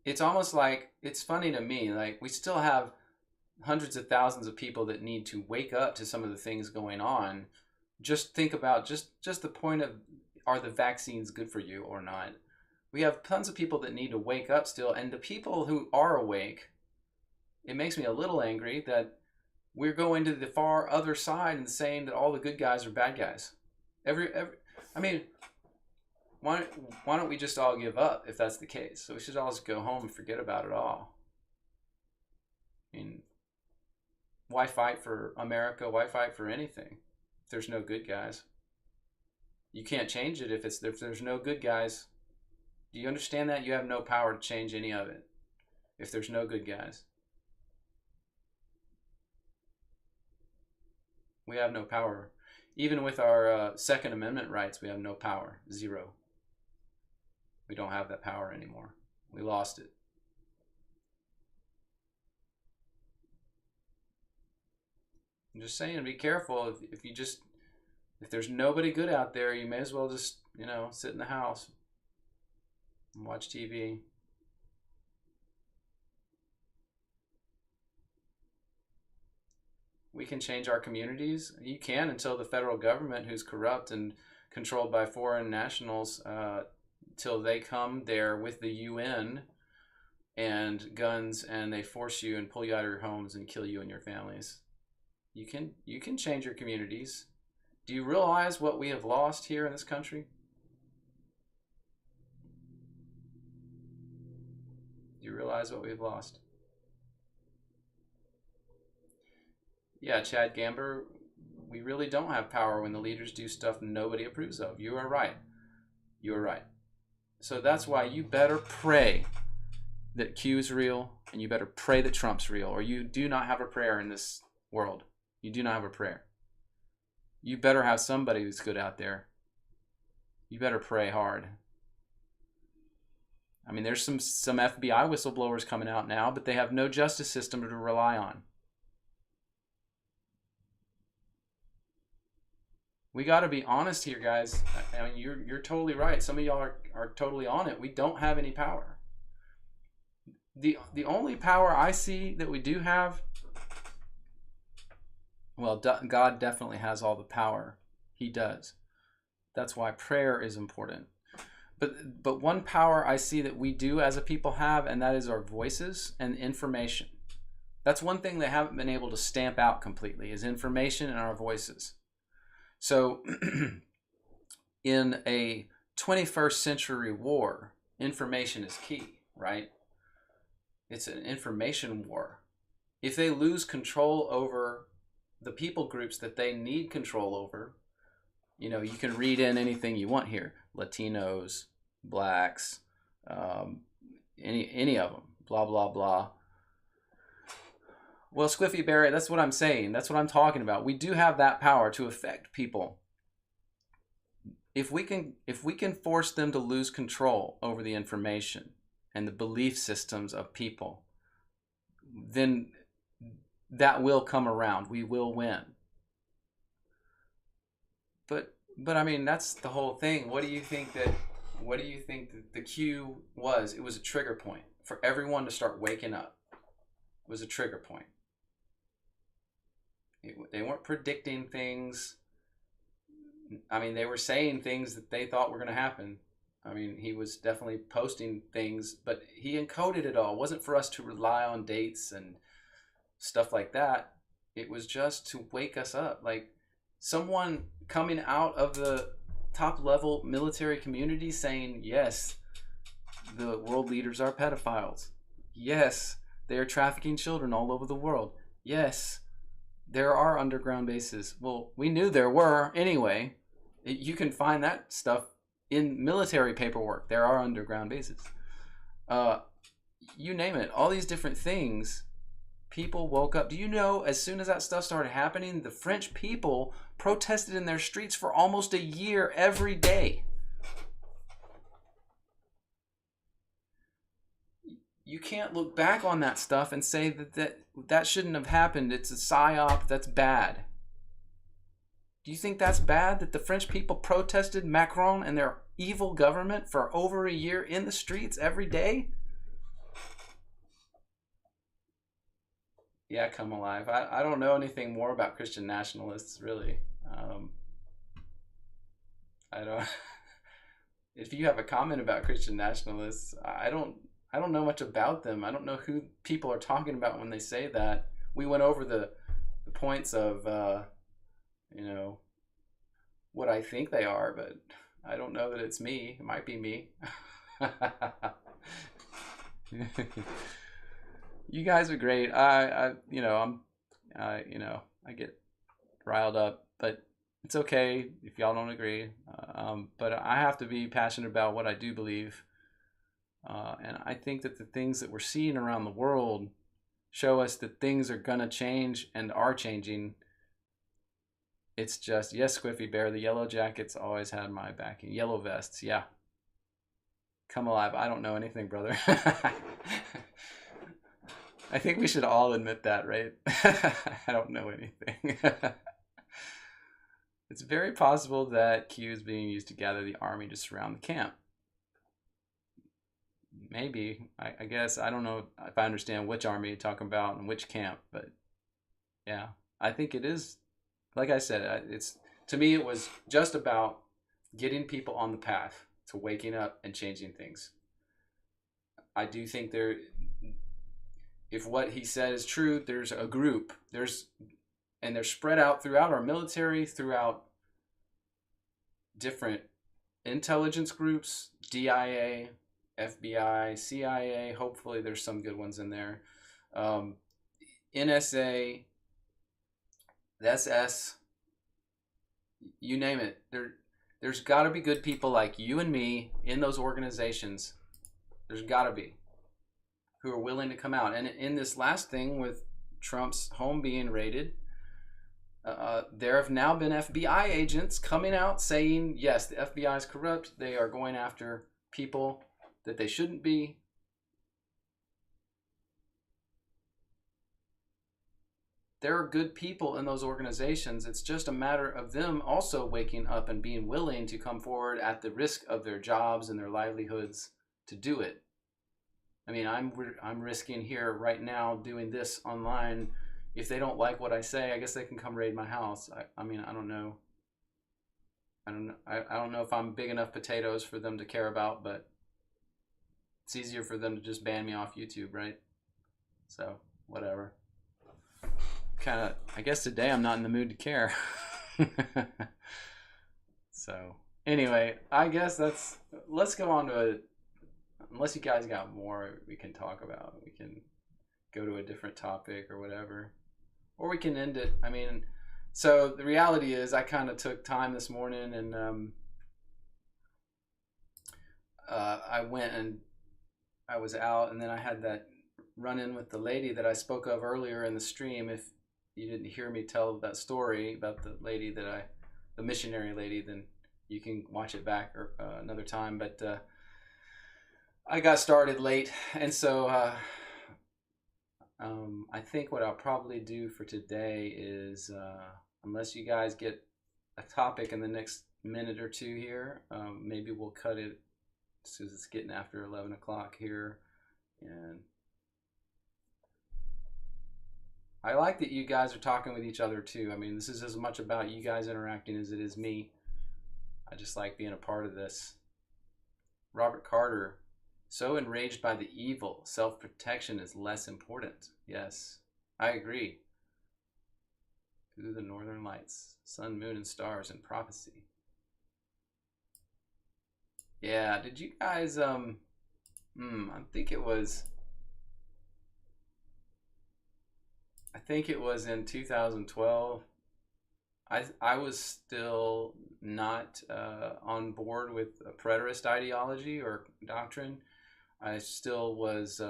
it's almost like, it's funny to me, like we still have hundreds of thousands of people that need to wake up to some of the things going on. Just think about just the point of, are the vaccines good for you or not? We have tons of people that need to wake up still, and the people who are awake, it makes me a little angry that we're going to the far other side and saying that all the good guys are bad guys. I mean, why don't we just all give up if that's the case? So we should all just go home and forget about it all. I mean, why fight for America? Why fight for anything if there's no good guys? You can't change it if there's no good guys. Do you understand that? You have no power to change any of it if there's no good guys. We have no power. Even with our Second Amendment rights, we have no power. Zero. We don't have that power anymore. We lost it. I'm just saying, be careful. If there's nobody good out there, you may as well just, sit in the house and watch TV. We can change our communities. You can, until the federal government, who's corrupt and controlled by foreign nationals, till they come there with the UN and guns, and they force you and pull you out of your homes and kill you and your families. You can change your communities. Do you realize what we have lost here in this country? Do you realize what we've lost? Yeah, Chad Gamber, we really don't have power when the leaders do stuff nobody approves of. You are right. You are right. So that's why you better pray that Q's real, and you better pray that Trump's real, or you do not have a prayer in this world. You do not have a prayer. You better have somebody who's good out there. You better pray hard. I mean, there's some FBI whistleblowers coming out now, but they have no justice system to rely on. We got to be honest here, guys. I mean, you're totally right. Some of y'all are totally on it. We don't have any power. The only power I see that we do have, well, God definitely has all the power. He does. That's why prayer is important. But one power I see that we do as a people have, and that is our voices and information. That's one thing they haven't been able to stamp out completely, is information and our voices. So in a 21st century war, information is key, right? It's an information war. If they lose control over the people groups that they need control over, you know, you can read in anything you want here. Latinos, blacks, any of them, blah, blah, blah. Well, Squiffy Barry, that's what I'm saying. That's what I'm talking about. We do have that power to affect people. If we can force them to lose control over the information and the belief systems of people, then that will come around. We will win. But I mean, that's the whole thing. What do you think that the Q was? It was a trigger point for everyone to start waking up. It was a trigger point. They weren't predicting things. I mean, they were saying things that they thought were going to happen. I mean, he was definitely posting things, but he encoded it all. It wasn't for us to rely on dates and stuff like that. It was just to wake us up. Like someone coming out of the top level military community saying, yes, the world leaders are pedophiles. Yes, they are trafficking children all over the world. Yes, there are underground bases. Well, we knew there were anyway. You can find that stuff in military paperwork. There are underground bases. You name it. All these different things. People woke up. Do you know, as soon as that stuff started happening, the French people protested in their streets for almost a year every day. You can't look back on that stuff and say that shouldn't have happened. It's a psyop. That's bad. Do you think that's bad that the French people protested Macron and their evil government for over a year in the streets every day? Yeah, come alive. I don't know anything more about Christian nationalists, really. I don't. If you have a comment about Christian nationalists, I don't know much about them. I don't know who people are talking about when they say that. We went over the points of, what I think they are, but I don't know that it's me. It might be me. You guys are great. I get riled up, but it's okay if y'all don't agree. But I have to be passionate about what I do believe. And I think that the things that we're seeing around the world show us that things are going to change and are changing. It's just, yes, Squiffy Bear, the yellow jackets always had my backing. Yellow vests, yeah. Come alive. I don't know anything, brother. I think we should all admit that, right? I don't know anything. It's very possible that Q is being used to gather the army to surround the camp. Maybe. I guess. I don't know if I understand which army you're talking about and which camp, but yeah, I think it is. Like I said, to me, it was just about getting people on the path to waking up and changing things. I do think if what he said is true, there's a group, and they're spread out throughout our military, throughout different intelligence groups, DIA, FBI, CIA, hopefully there's some good ones in there, NSA, SS, you name it. There's got to be good people like you and me in those organizations. There's got to be, who are willing to come out. And in this last thing with Trump's home being raided, there have now been FBI agents coming out saying, yes, the FBI is corrupt. They are going after people that they shouldn't be. There are good people in those organizations. It's just a matter of them also waking up and being willing to come forward at the risk of their jobs and their livelihoods to do it. I mean, I'm risking here right now doing this online. If they don't like what I say, I guess they can come raid my house. I mean, I don't know. I don't know if I'm big enough potatoes for them to care about, but it's easier for them to just ban me off YouTube, right? So, whatever. Kind of, I guess today I'm not in the mood to care. So, anyway, I guess let's go on to unless you guys got more we can talk about. We can go to a different topic or whatever. Or we can end it. I mean, so the reality is I kind of took time this morning and I went and I was out, and then I had that run-in with the lady that I spoke of earlier in the stream. If you didn't hear me tell that story about the lady the missionary lady, then you can watch it back or another time. But I got started late, and so I think what I'll probably do for today is, unless you guys get a topic in the next minute or two here, maybe we'll cut it because it's getting after 11 o'clock here. And I like that you guys are talking with each other too. I mean, this is as much about you guys interacting as it is me. I just like being a part of this. Robert Carter, so enraged by the evil, self-protection is less important. Yes, I agree. Through the northern lights, sun, moon, and stars, and prophecy. Yeah, did you guys, I think it was in 2012. I was still not on board with a preterist ideology or doctrine. I still was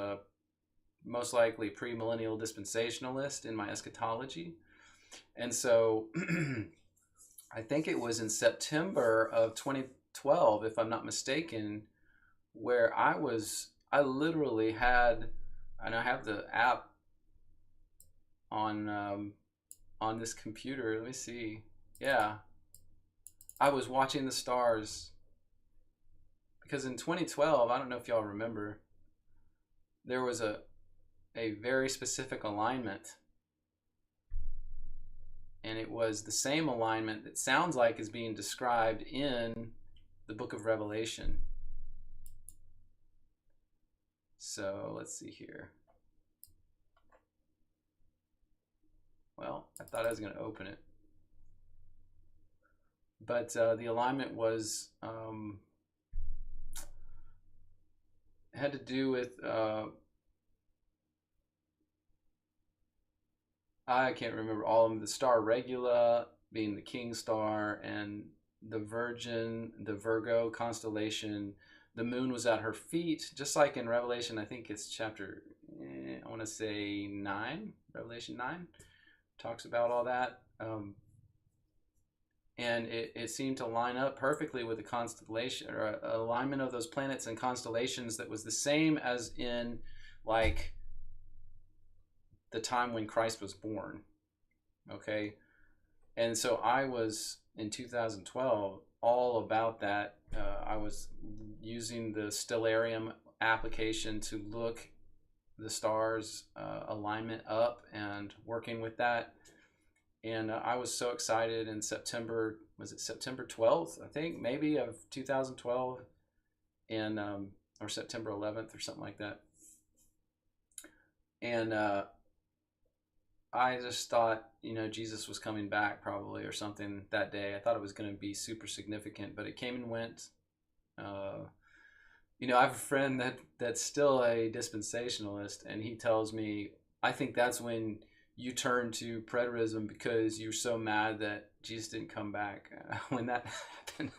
most likely premillennial dispensationalist in my eschatology. And so I think it was in September of 2012, if I'm not mistaken, where I literally had, and I have the app on this computer. Let me see. Yeah, I was watching the stars because in 2012, I don't know if y'all remember, there was a very specific alignment, and it was the same alignment that sounds like is being described in the book of Revelation. So let's see here. Well, I thought I was going to open it. But the alignment was, had to do with, I can't remember all of them, the star Regula being the king star, and the Virgin, the Virgo constellation. The moon was at her feet, just like in Revelation. I think it's chapter, I want to say 9, Revelation 9. Talks about all that, and it seemed to line up perfectly with the constellation or alignment of those planets and constellations that was the same as in like the time when Christ was born. Okay, and so I was in 2012 all about that. I was using the Stellarium application to look the stars alignment up and working with that, and I was so excited in September, was it September 12th, I think, maybe, of 2012, and or September 11th or something like that, and I just thought, Jesus was coming back probably or something that day. I thought it was going to be super significant, but it came and went. I have a friend that's still a dispensationalist, and he tells me, I think that's when you turned to preterism because you're so mad that Jesus didn't come back when that happened.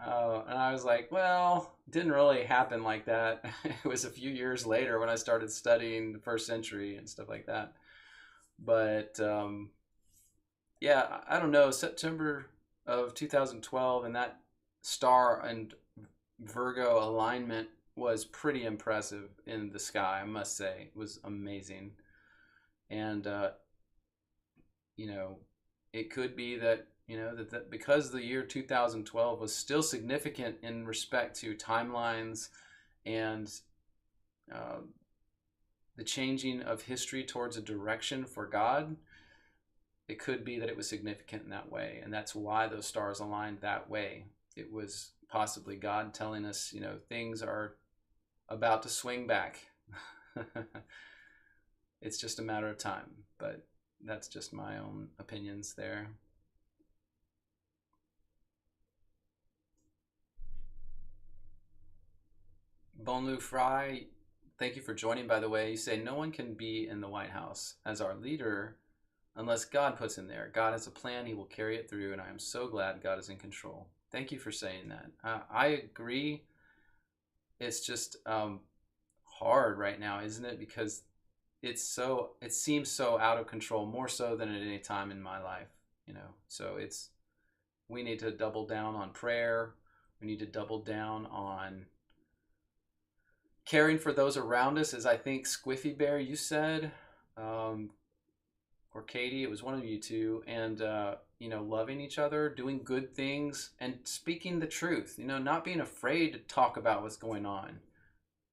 And I was like, well, it didn't really happen like that. It was a few years later when I started studying the first century and stuff like that. But yeah, I don't know. September of 2012 and that star and Virgo alignment was pretty impressive in the sky, I must say. It was amazing. And, you know, it could be that, you know, that because the year 2012 was still significant in respect to timelines and the changing of history towards a direction for God, it could be that it was significant in that way. And that's why those stars aligned that way. It was possibly God telling us, you know, things are about to swing back. It's just a matter of time, but that's just my own opinions there. Bonlu Fry, thank you for joining, by the way. You say no one can be in the White House as our leader unless God puts him there. God has a plan, he will carry it through, and I am so glad God is in control. Thank you for saying that. I agree. It's just hard right now, isn't it? Because it seems so out of control, more so than at any time in my life, you know. So we need to double down on prayer. We need to double down on caring for those around us, as I think Squiffy Bear, you said, or Katie, it was one of you two, and you know, loving each other, doing good things, and speaking the truth. You know, not being afraid to talk about what's going on.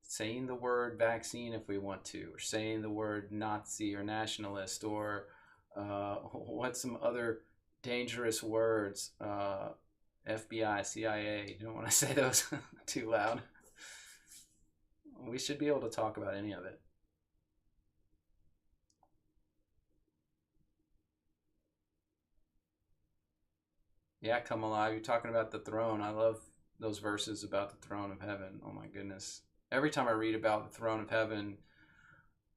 Saying the word vaccine if we want to, or saying the word Nazi or nationalist, or what's some other dangerous words? FBI, CIA. You don't want to say those too loud. We should be able to talk about any of it. Yeah, come alive. You're talking about the throne. I love those verses about the throne of heaven. Oh my goodness. Every time I read about the throne of heaven,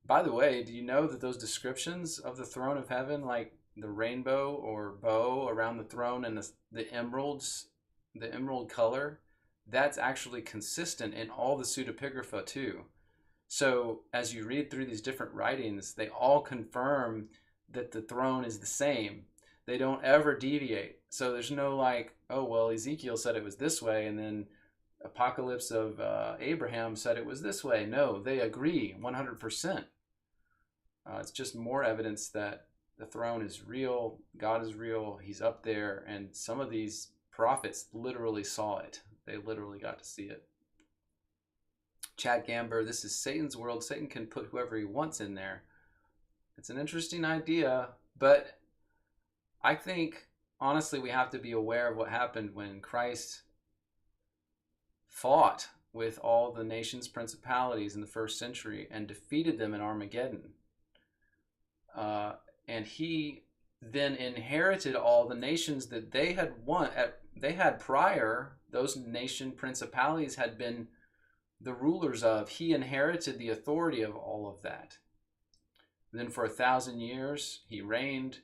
by the way, do you know that those descriptions of the throne of heaven, like the rainbow or bow around the throne and the emeralds, the emerald color, that's actually consistent in all the pseudepigrapha too. So as you read through these different writings, they all confirm that the throne is the same. They don't ever deviate. So there's no like, oh, well, Ezekiel said it was this way, and then Apocalypse of Abraham said it was this way. No, they agree 100%. It's just more evidence that the throne is real, God is real, he's up there, and some of these prophets literally saw it. They literally got to see it. Chad Gamber, this is Satan's world. Satan can put whoever he wants in there. It's an interesting idea, but I think, honestly, we have to be aware of what happened when Christ fought with all the nations' principalities in the first century and defeated them in Armageddon. And he then inherited all the nations that they had won. They had prior, those nation principalities had been the rulers of. He inherited the authority of all of that. And then for 1,000 years, he reigned.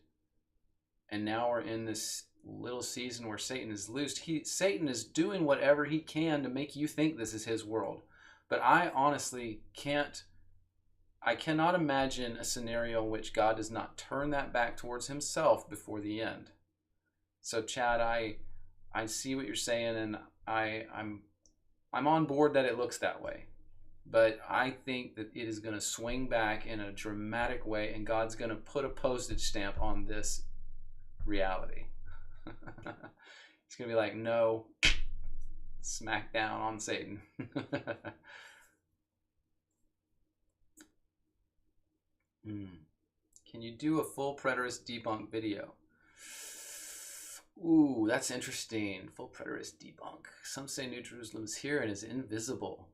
And now we're in this little season where Satan is loosed. Satan is doing whatever he can to make you think this is his world. But I honestly cannot imagine a scenario in which God does not turn that back towards himself before the end. So Chad, I see what you're saying, and I'm on board that it looks that way. But I think that it is going to swing back in a dramatic way, and God's going to put a postage stamp on this reality. He's going to be like, no, smack down on Satan. Can you do a full preterist debunk video? Ooh, that's interesting. Full preterist debunk. Some say New Jerusalem is here and is invisible.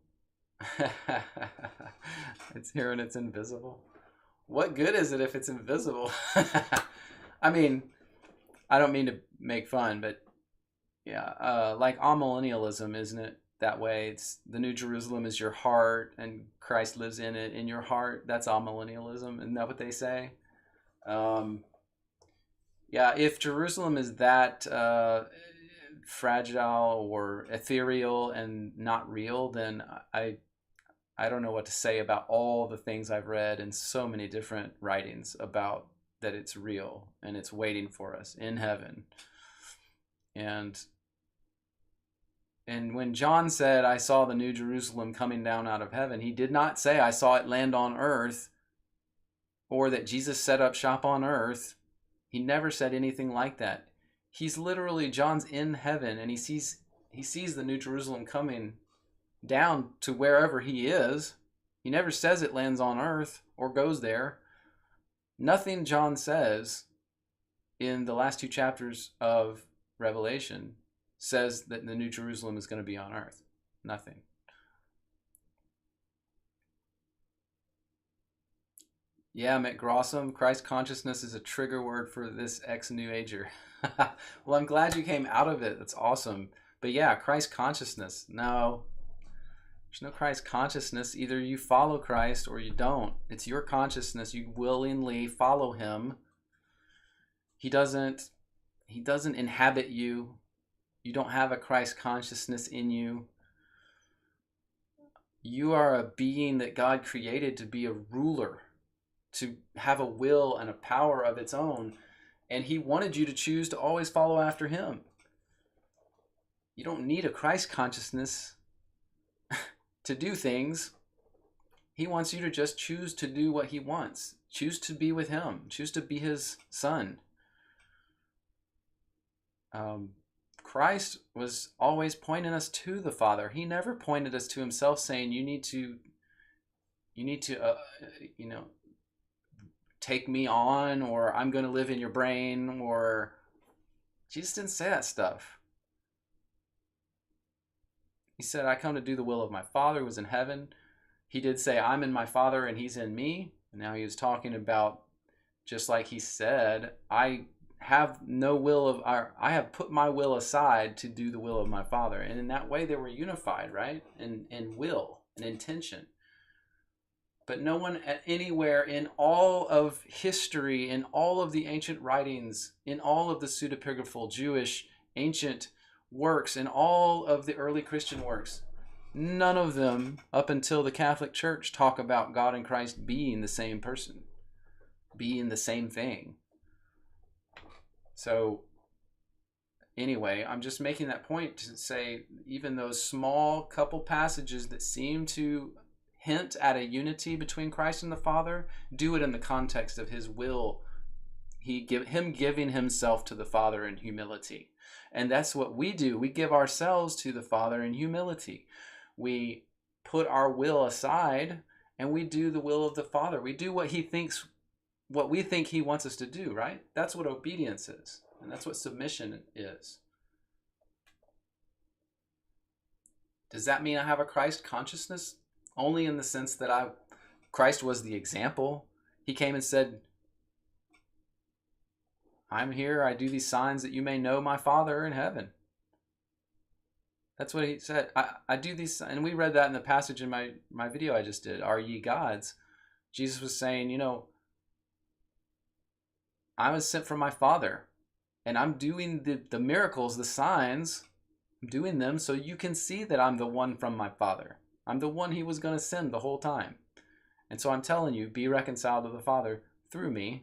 It's here and it's invisible. What good is it if it's invisible? I mean, I don't mean to make fun, but yeah, like amillennialism, isn't it? that way. It's the New Jerusalem is your heart, and Christ lives in it, in your heart. That's amillennialism. Isn't that what they say? Yeah, if Jerusalem is that fragile or ethereal and not real, then I don't know what to say about all the things I've read in so many different writings about that it's real and it's waiting for us in heaven. And when John said, I saw the New Jerusalem coming down out of heaven, he did not say, I saw it land on earth, or that Jesus set up shop on earth. He never said anything like that. He's literally, John's in heaven, and he sees the New Jerusalem coming down to wherever he is. He never says it lands on earth or goes there. Nothing John says in the last 2 chapters of Revelation says that the New Jerusalem is going to be on earth. Nothing. Yeah, McGrossum, Christ consciousness is a trigger word for this ex-New Ager. Well, I'm glad you came out of it. That's awesome. But yeah, Christ consciousness. No, there's no Christ consciousness. Either you follow Christ or you don't. It's your consciousness. You willingly follow him. He doesn't inhabit you. You don't have a Christ consciousness in you. You are a being that God created to be a ruler, to have a will and a power of its own. And he wanted you to choose to always follow after him. You don't need a Christ consciousness to do things. He wants you to just choose to do what he wants. Choose to be with him. Choose to be his son. Christ was always pointing us to the Father. He never pointed us to himself saying, you need to take me on, or I'm going to live in your brain, or Jesus didn't say that stuff. He said, I come to do the will of my Father who is in heaven. He did say, I'm in my Father and he's in me. And now he was talking about, just like he said, I have put my will aside to do the will of my Father. And in that way they were unified, right? In will and intention. But no one anywhere in all of history, in all of the ancient writings, in all of the pseudepigraphal Jewish ancient works, in all of the early Christian works, none of them up until the Catholic Church talk about God and Christ being the same person, being the same thing. So anyway, I'm just making that point to say, even those small couple passages that seem to hint at a unity between Christ and the Father, do it in the context of his will. Him giving himself to the Father in humility. And that's what we do. We give ourselves to the Father in humility. We put our will aside and we do the will of the Father. We do what we think he wants us to do, right? That's what obedience is. And that's what submission is. Does that mean I have a Christ consciousness? Only in the sense that Christ was the example. He came and said, I'm here, I do these signs that you may know my Father in heaven. That's what he said. I do these, and we read that in the passage in my video I just did, Are Ye Gods? Jesus was saying, I was sent from my Father, and I'm doing the miracles, the signs, I'm doing them so you can see that I'm the one from my Father. I'm the one he was going to send the whole time. And so I'm telling you, be reconciled to the Father through me.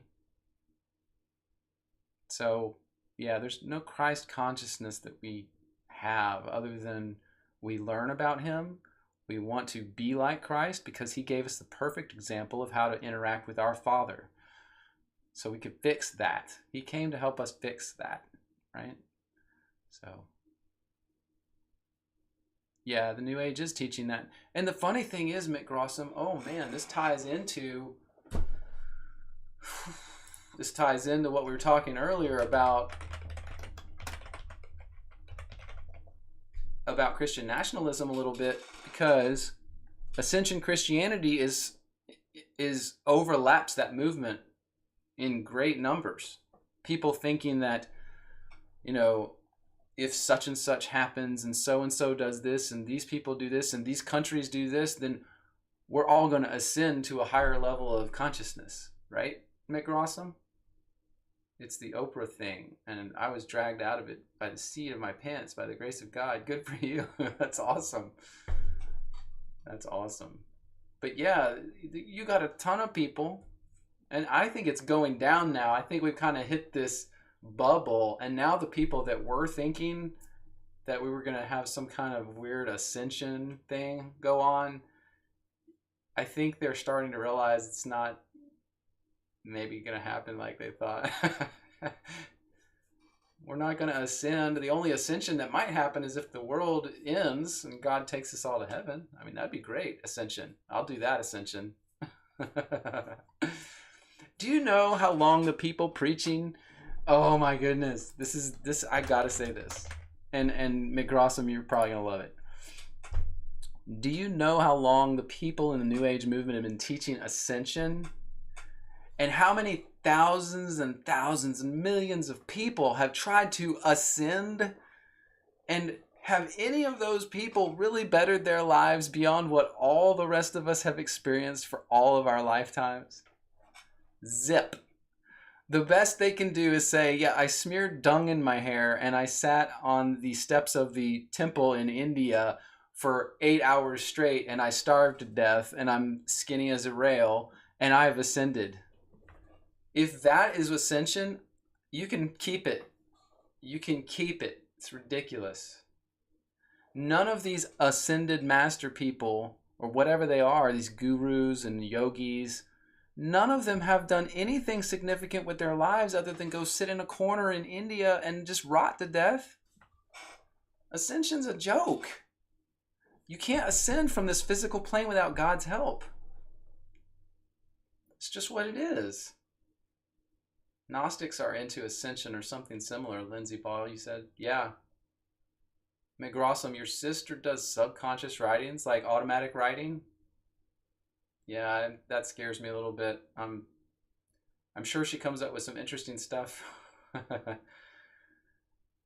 So, yeah, there's no Christ consciousness that we have other than we learn about him. We want to be like Christ because he gave us the perfect example of how to interact with our Father. So we could fix that. He came to help us fix that, right? So, yeah, the New Age is teaching that. And the funny thing is, Mick Grossum, oh man, this ties into what we were talking earlier about Christian nationalism a little bit, because Ascension Christianity is overlaps that movement in great numbers. People thinking that, if such and such happens and so does this and these people do this and these countries do this, then we're all going to ascend to a higher level of consciousness, right, McRossum? It's the Oprah thing, and I was dragged out of it by the seat of my pants by the grace of God. Good for you. That's awesome. That's awesome. But yeah, you got a ton of people, and I think it's going down now. I think we've kind of hit this bubble, and now the people that were thinking that we were going to have some kind of weird ascension thing go on, I think they're starting to realize it's not maybe going to happen like they thought. We're not going to ascend. The only ascension that might happen is if the world ends and God takes us all to heaven. I mean, that'd be great. Ascension. I'll do that ascension. Do you know how long the people preaching? Oh my goodness. This I got to say this. And McRossum, you're probably going to love it. Do you know how long the people in the New Age movement have been teaching ascension? And how many thousands and thousands and millions of people have tried to ascend? And have any of those people really bettered their lives beyond what all the rest of us have experienced for all of our lifetimes? Zip. The best they can do is say, yeah, I smeared dung in my hair and I sat on the steps of the temple in India for 8 hours straight and I starved to death and I'm skinny as a rail and I've ascended. If that is ascension, you can keep it. You can keep it. It's ridiculous. None of these ascended master people, or whatever they are, these gurus and yogis, none of them have done anything significant with their lives other than go sit in a corner in India and just rot to death. Ascension's a joke. You can't ascend from this physical plane without God's help. It's just what it is. Gnostics are into ascension or something similar. Lindsay Paul, you said? Yeah. McRossum, your sister does subconscious writings, like automatic writing? Yeah, that scares me a little bit. I'm sure she comes up with some interesting stuff.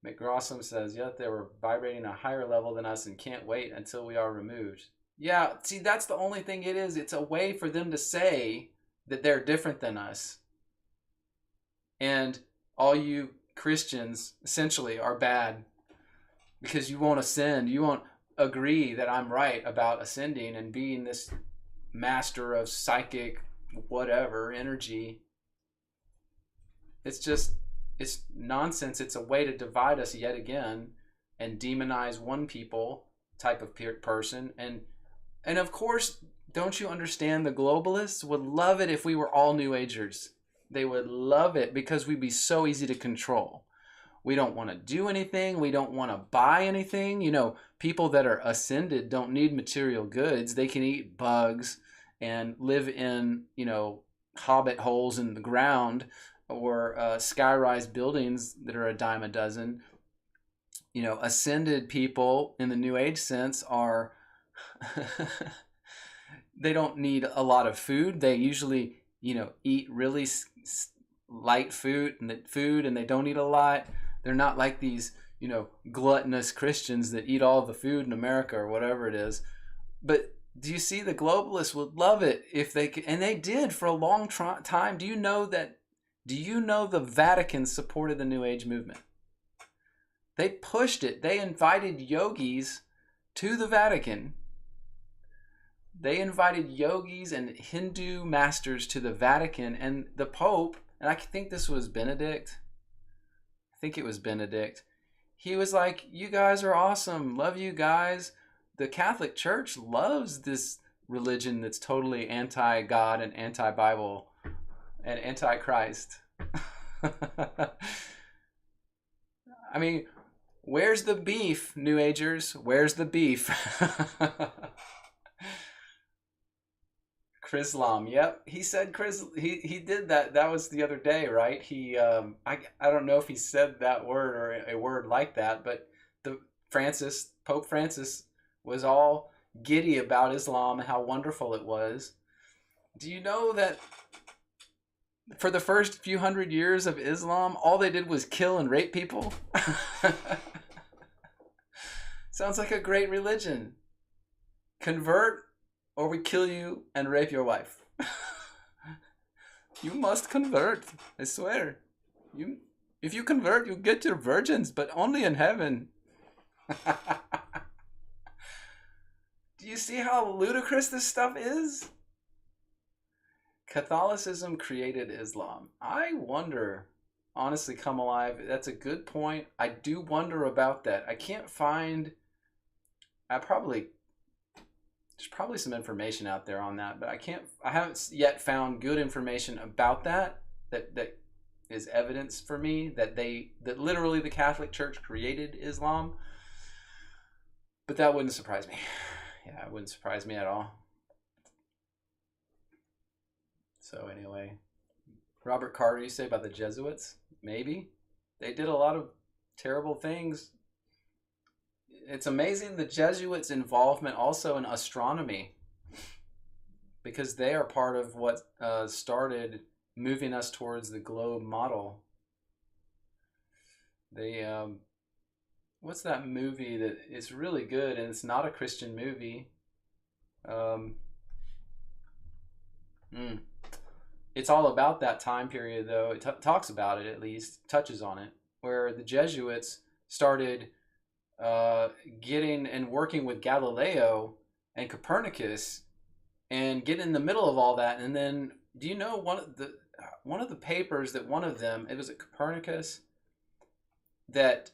McRossum says, yet they were vibrating a higher level than us and can't wait until we are removed. Yeah, see, that's the only thing it is. It's a way for them to say that they're different than us. And all you Christians essentially are bad because you won't ascend. You won't agree that I'm right about ascending and being this master of psychic whatever energy. It's nonsense. It's a way to divide us yet again and demonize one people type of person. And of course, don't you understand, the globalists would love it if we were all New Agers. They would love it because we'd be so easy to control. We don't want to do anything. We don't want to buy anything. You know, people that are ascended don't need material goods. They can eat bugs and live in, hobbit holes in the ground or sky-rise buildings that are a dime a dozen. Ascended people in the New Age sense are, they don't need a lot of food. They usually, eat really light food and they don't eat a lot. They're not like these, gluttonous Christians that eat all the food in America or whatever it is. But do you see, the globalists would love it if they could, and they did for a long time. Do you know the Vatican supported the New Age movement? They pushed it. They invited yogis to the Vatican. They invited yogis and Hindu masters to the Vatican, and the Pope, and I think this was Benedict. I think it was Benedict. He was like, you guys are awesome. Love you guys. The Catholic Church loves this religion that's totally anti-God and anti-Bible and anti-Christ. I mean, where's the beef, New Agers? Where's the beef? Chrislam, yep. He said he did that. That was the other day, right? I don't know if he said that word or a word like that, but Pope Francis was all giddy about Islam and how wonderful it was. Do you know that for the first few hundred years of Islam, all they did was kill and rape people? Sounds like a great religion. Convert or we kill you and rape your wife. You must convert, I swear. If you convert, you get your virgins, but only in heaven. Do you see how ludicrous this stuff is? Catholicism created Islam. I wonder, honestly, Come Alive, that's a good point. I do wonder about that. I can't find, there's probably some information out there on that, but I haven't yet found good information about that is evidence for me that literally the Catholic Church created Islam. But that wouldn't surprise me. Yeah, it wouldn't surprise me at all. So anyway, Robert Carter, you say about the Jesuits? Maybe. They did a lot of terrible things. It's amazing the Jesuits' involvement also in astronomy, because they are part of what started moving us towards the globe model. They, what's that movie that is really good and it's not a Christian movie? It's all about that time period, though. It talks about it, at least, touches on it, where the Jesuits started getting and working with Galileo and Copernicus and get in the middle of all that. And then, do you know one of the papers that one of them, it was at Copernicus, that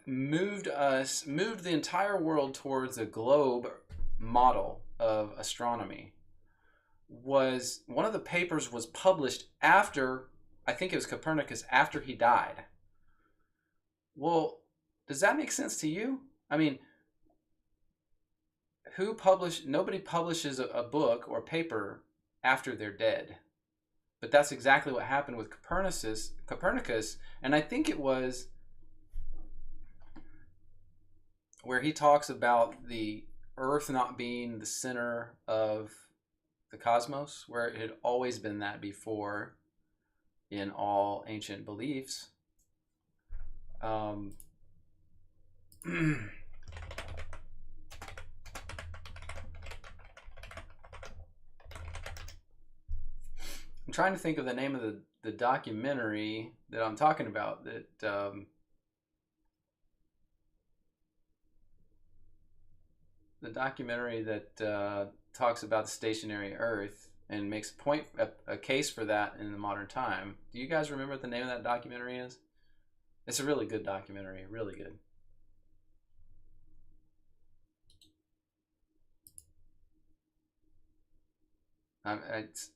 moved the entire world towards a globe model of astronomy? Was one of the papers was published after, I think it was Copernicus, after he died. Well, does that make sense to you? I mean, nobody publishes a book or paper after they're dead. But that's exactly what happened with Copernicus, and I think it was where he talks about the Earth not being the center of the cosmos, where it had always been that before in all ancient beliefs. I'm trying to think of the name of the documentary that I'm talking about, that the documentary that talks about the stationary Earth and makes a case for that in the modern time. Do you guys remember what the name of that documentary is? It's a really good documentary, really good. It's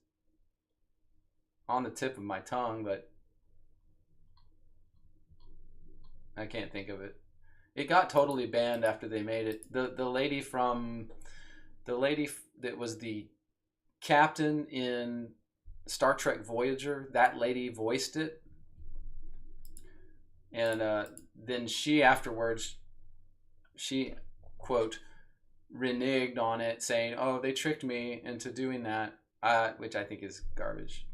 on the tip of my tongue, but I can't think of it. It got totally banned after they made it. The lady that was the captain in Star Trek Voyager, that lady voiced it. And then she afterwards, she, quote, reneged on it, saying, "Oh, they tricked me into doing that," which I think is garbage.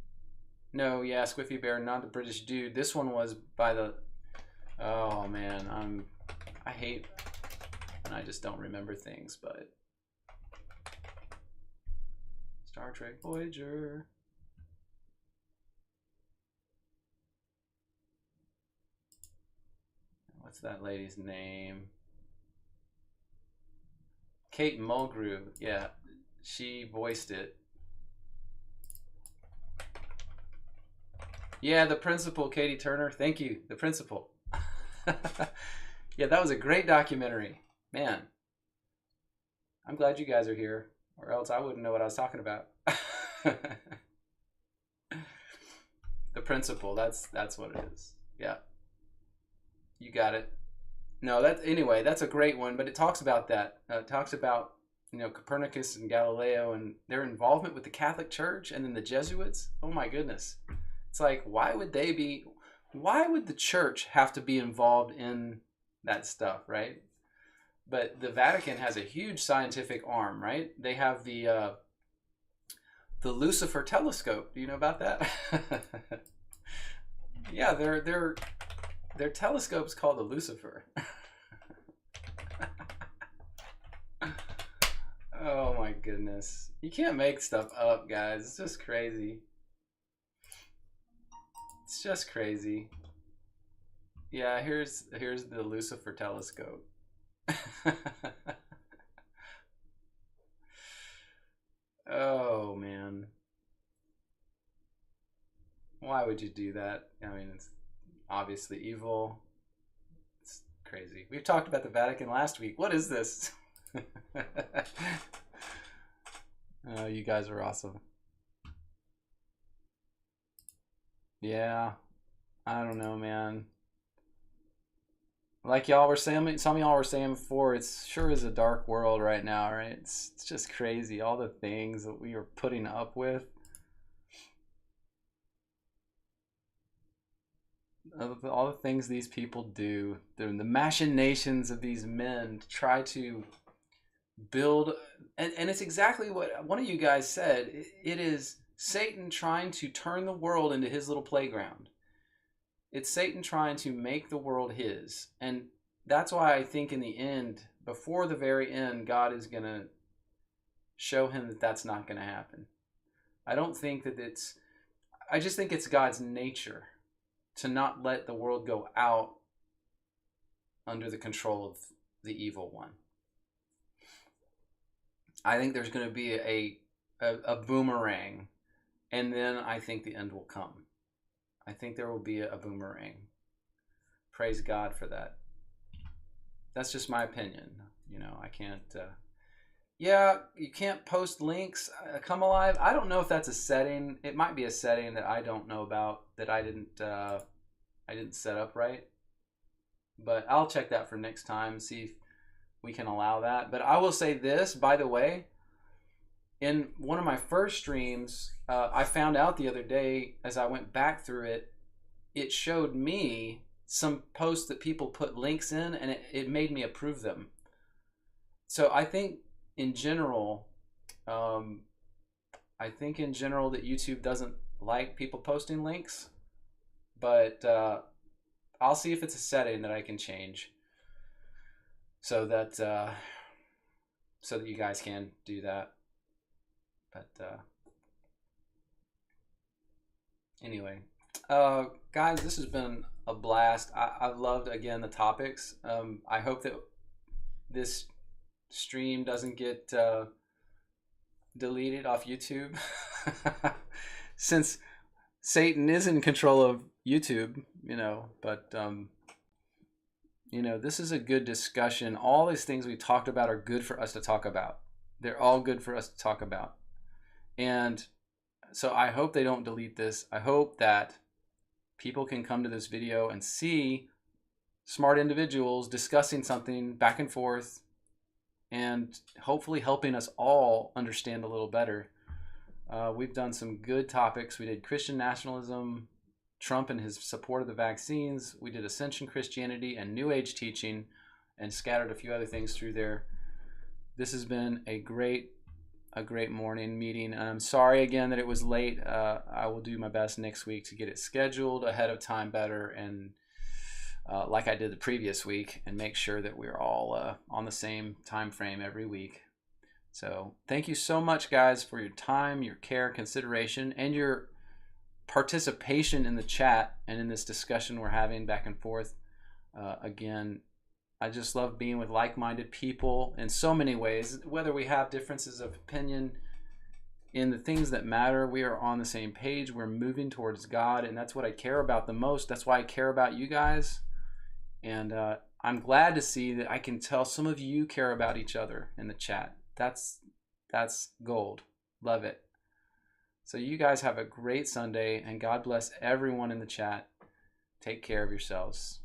No, yeah, Squiffy Bear, not the British dude. This one was by the... Oh, man, I hate when I just don't remember things, but... Star Trek Voyager. What's that lady's name? Kate Mulgrew. Yeah, she voiced it. Yeah, the principal, Katie Turner. Thank you, the principal. Yeah, that was a great documentary. Man, I'm glad you guys are here, or else I wouldn't know what I was talking about. The principal, that's what it is. Yeah. You got it. No, anyway, that's a great one, but it talks about that. It talks about, Copernicus and Galileo and their involvement with the Catholic Church and then the Jesuits. Oh my goodness. It's like, why would the church have to be involved in that stuff, right? But the Vatican has a huge scientific arm, right? They have the Lucifer telescope. Do you know about that? Yeah, their telescope's called the Lucifer. goodness. You can't make stuff up, guys. It's just crazy. It's just crazy. Yeah, here's the Lucifer telescope. Oh man. Why would you do that? I mean, it's obviously evil. It's crazy. We talked about the Vatican last week. What is this? Oh, you guys are awesome. Yeah, I don't know, man. Like y'all were saying, some of y'all were saying before, it's sure is a dark world right now, right? It's just crazy. All the things that we are putting up with, all the things these people do, the machinations of these men to try to build, and it's exactly what one of you guys said. It is Satan trying to turn the world into his little playground. It's Satan trying to make the world his. And that's why I think in the end, before the very end, God is going to show him that that's not going to happen. I don't think that I just think it's God's nature to not let the world go out under the control of the evil one. I think there's going to be a boomerang, and then I think the end will come. I think there will be a boomerang. Praise God for that. That's just my opinion. You know, I can't. Yeah, you can't post links. Come Alive. I don't know if that's a setting. It might be a setting that I don't know about, that I didn't set up right. But I'll check that for next time. See if we can allow that. But I will say this, by the way. In one of my first streams, I found out the other day as I went back through it, it showed me some posts that people put links in, and it made me approve them. So I think in general, that YouTube doesn't like people posting links, but I'll see if it's a setting that I can change so that you guys can do that. But anyway, guys, this has been a blast. I've loved, again, the topics. I hope that this stream doesn't get deleted off YouTube since Satan is in control of YouTube, you know. But you know, this is a good discussion. All these things we talked about are good for us to talk about. They're all good for us to talk about. And so I hope they don't delete this. I hope that people can come to this video and see smart individuals discussing something back and forth, and hopefully helping us all understand a little better. We've done some good topics. We did Christian nationalism, Trump and his support of the vaccines. We did Ascension Christianity and New Age teaching, and scattered a few other things through there. This has been a great morning meeting, and I'm sorry again that it was late. I will do my best next week to get it scheduled ahead of time better, and like I did the previous week, and make sure that we're all on the same time frame every week. So thank you so much, guys, for your time, your care, consideration, and your participation in the chat and in this discussion we're having back and forth. Again, I just love being with like-minded people in so many ways. Whether we have differences of opinion in the things that matter, we are on the same page. We're moving towards God, and that's what I care about the most. That's why I care about you guys. And I'm glad to see that I can tell some of you care about each other in the chat. That's gold. Love it. So you guys have a great Sunday, and God bless everyone in the chat. Take care of yourselves.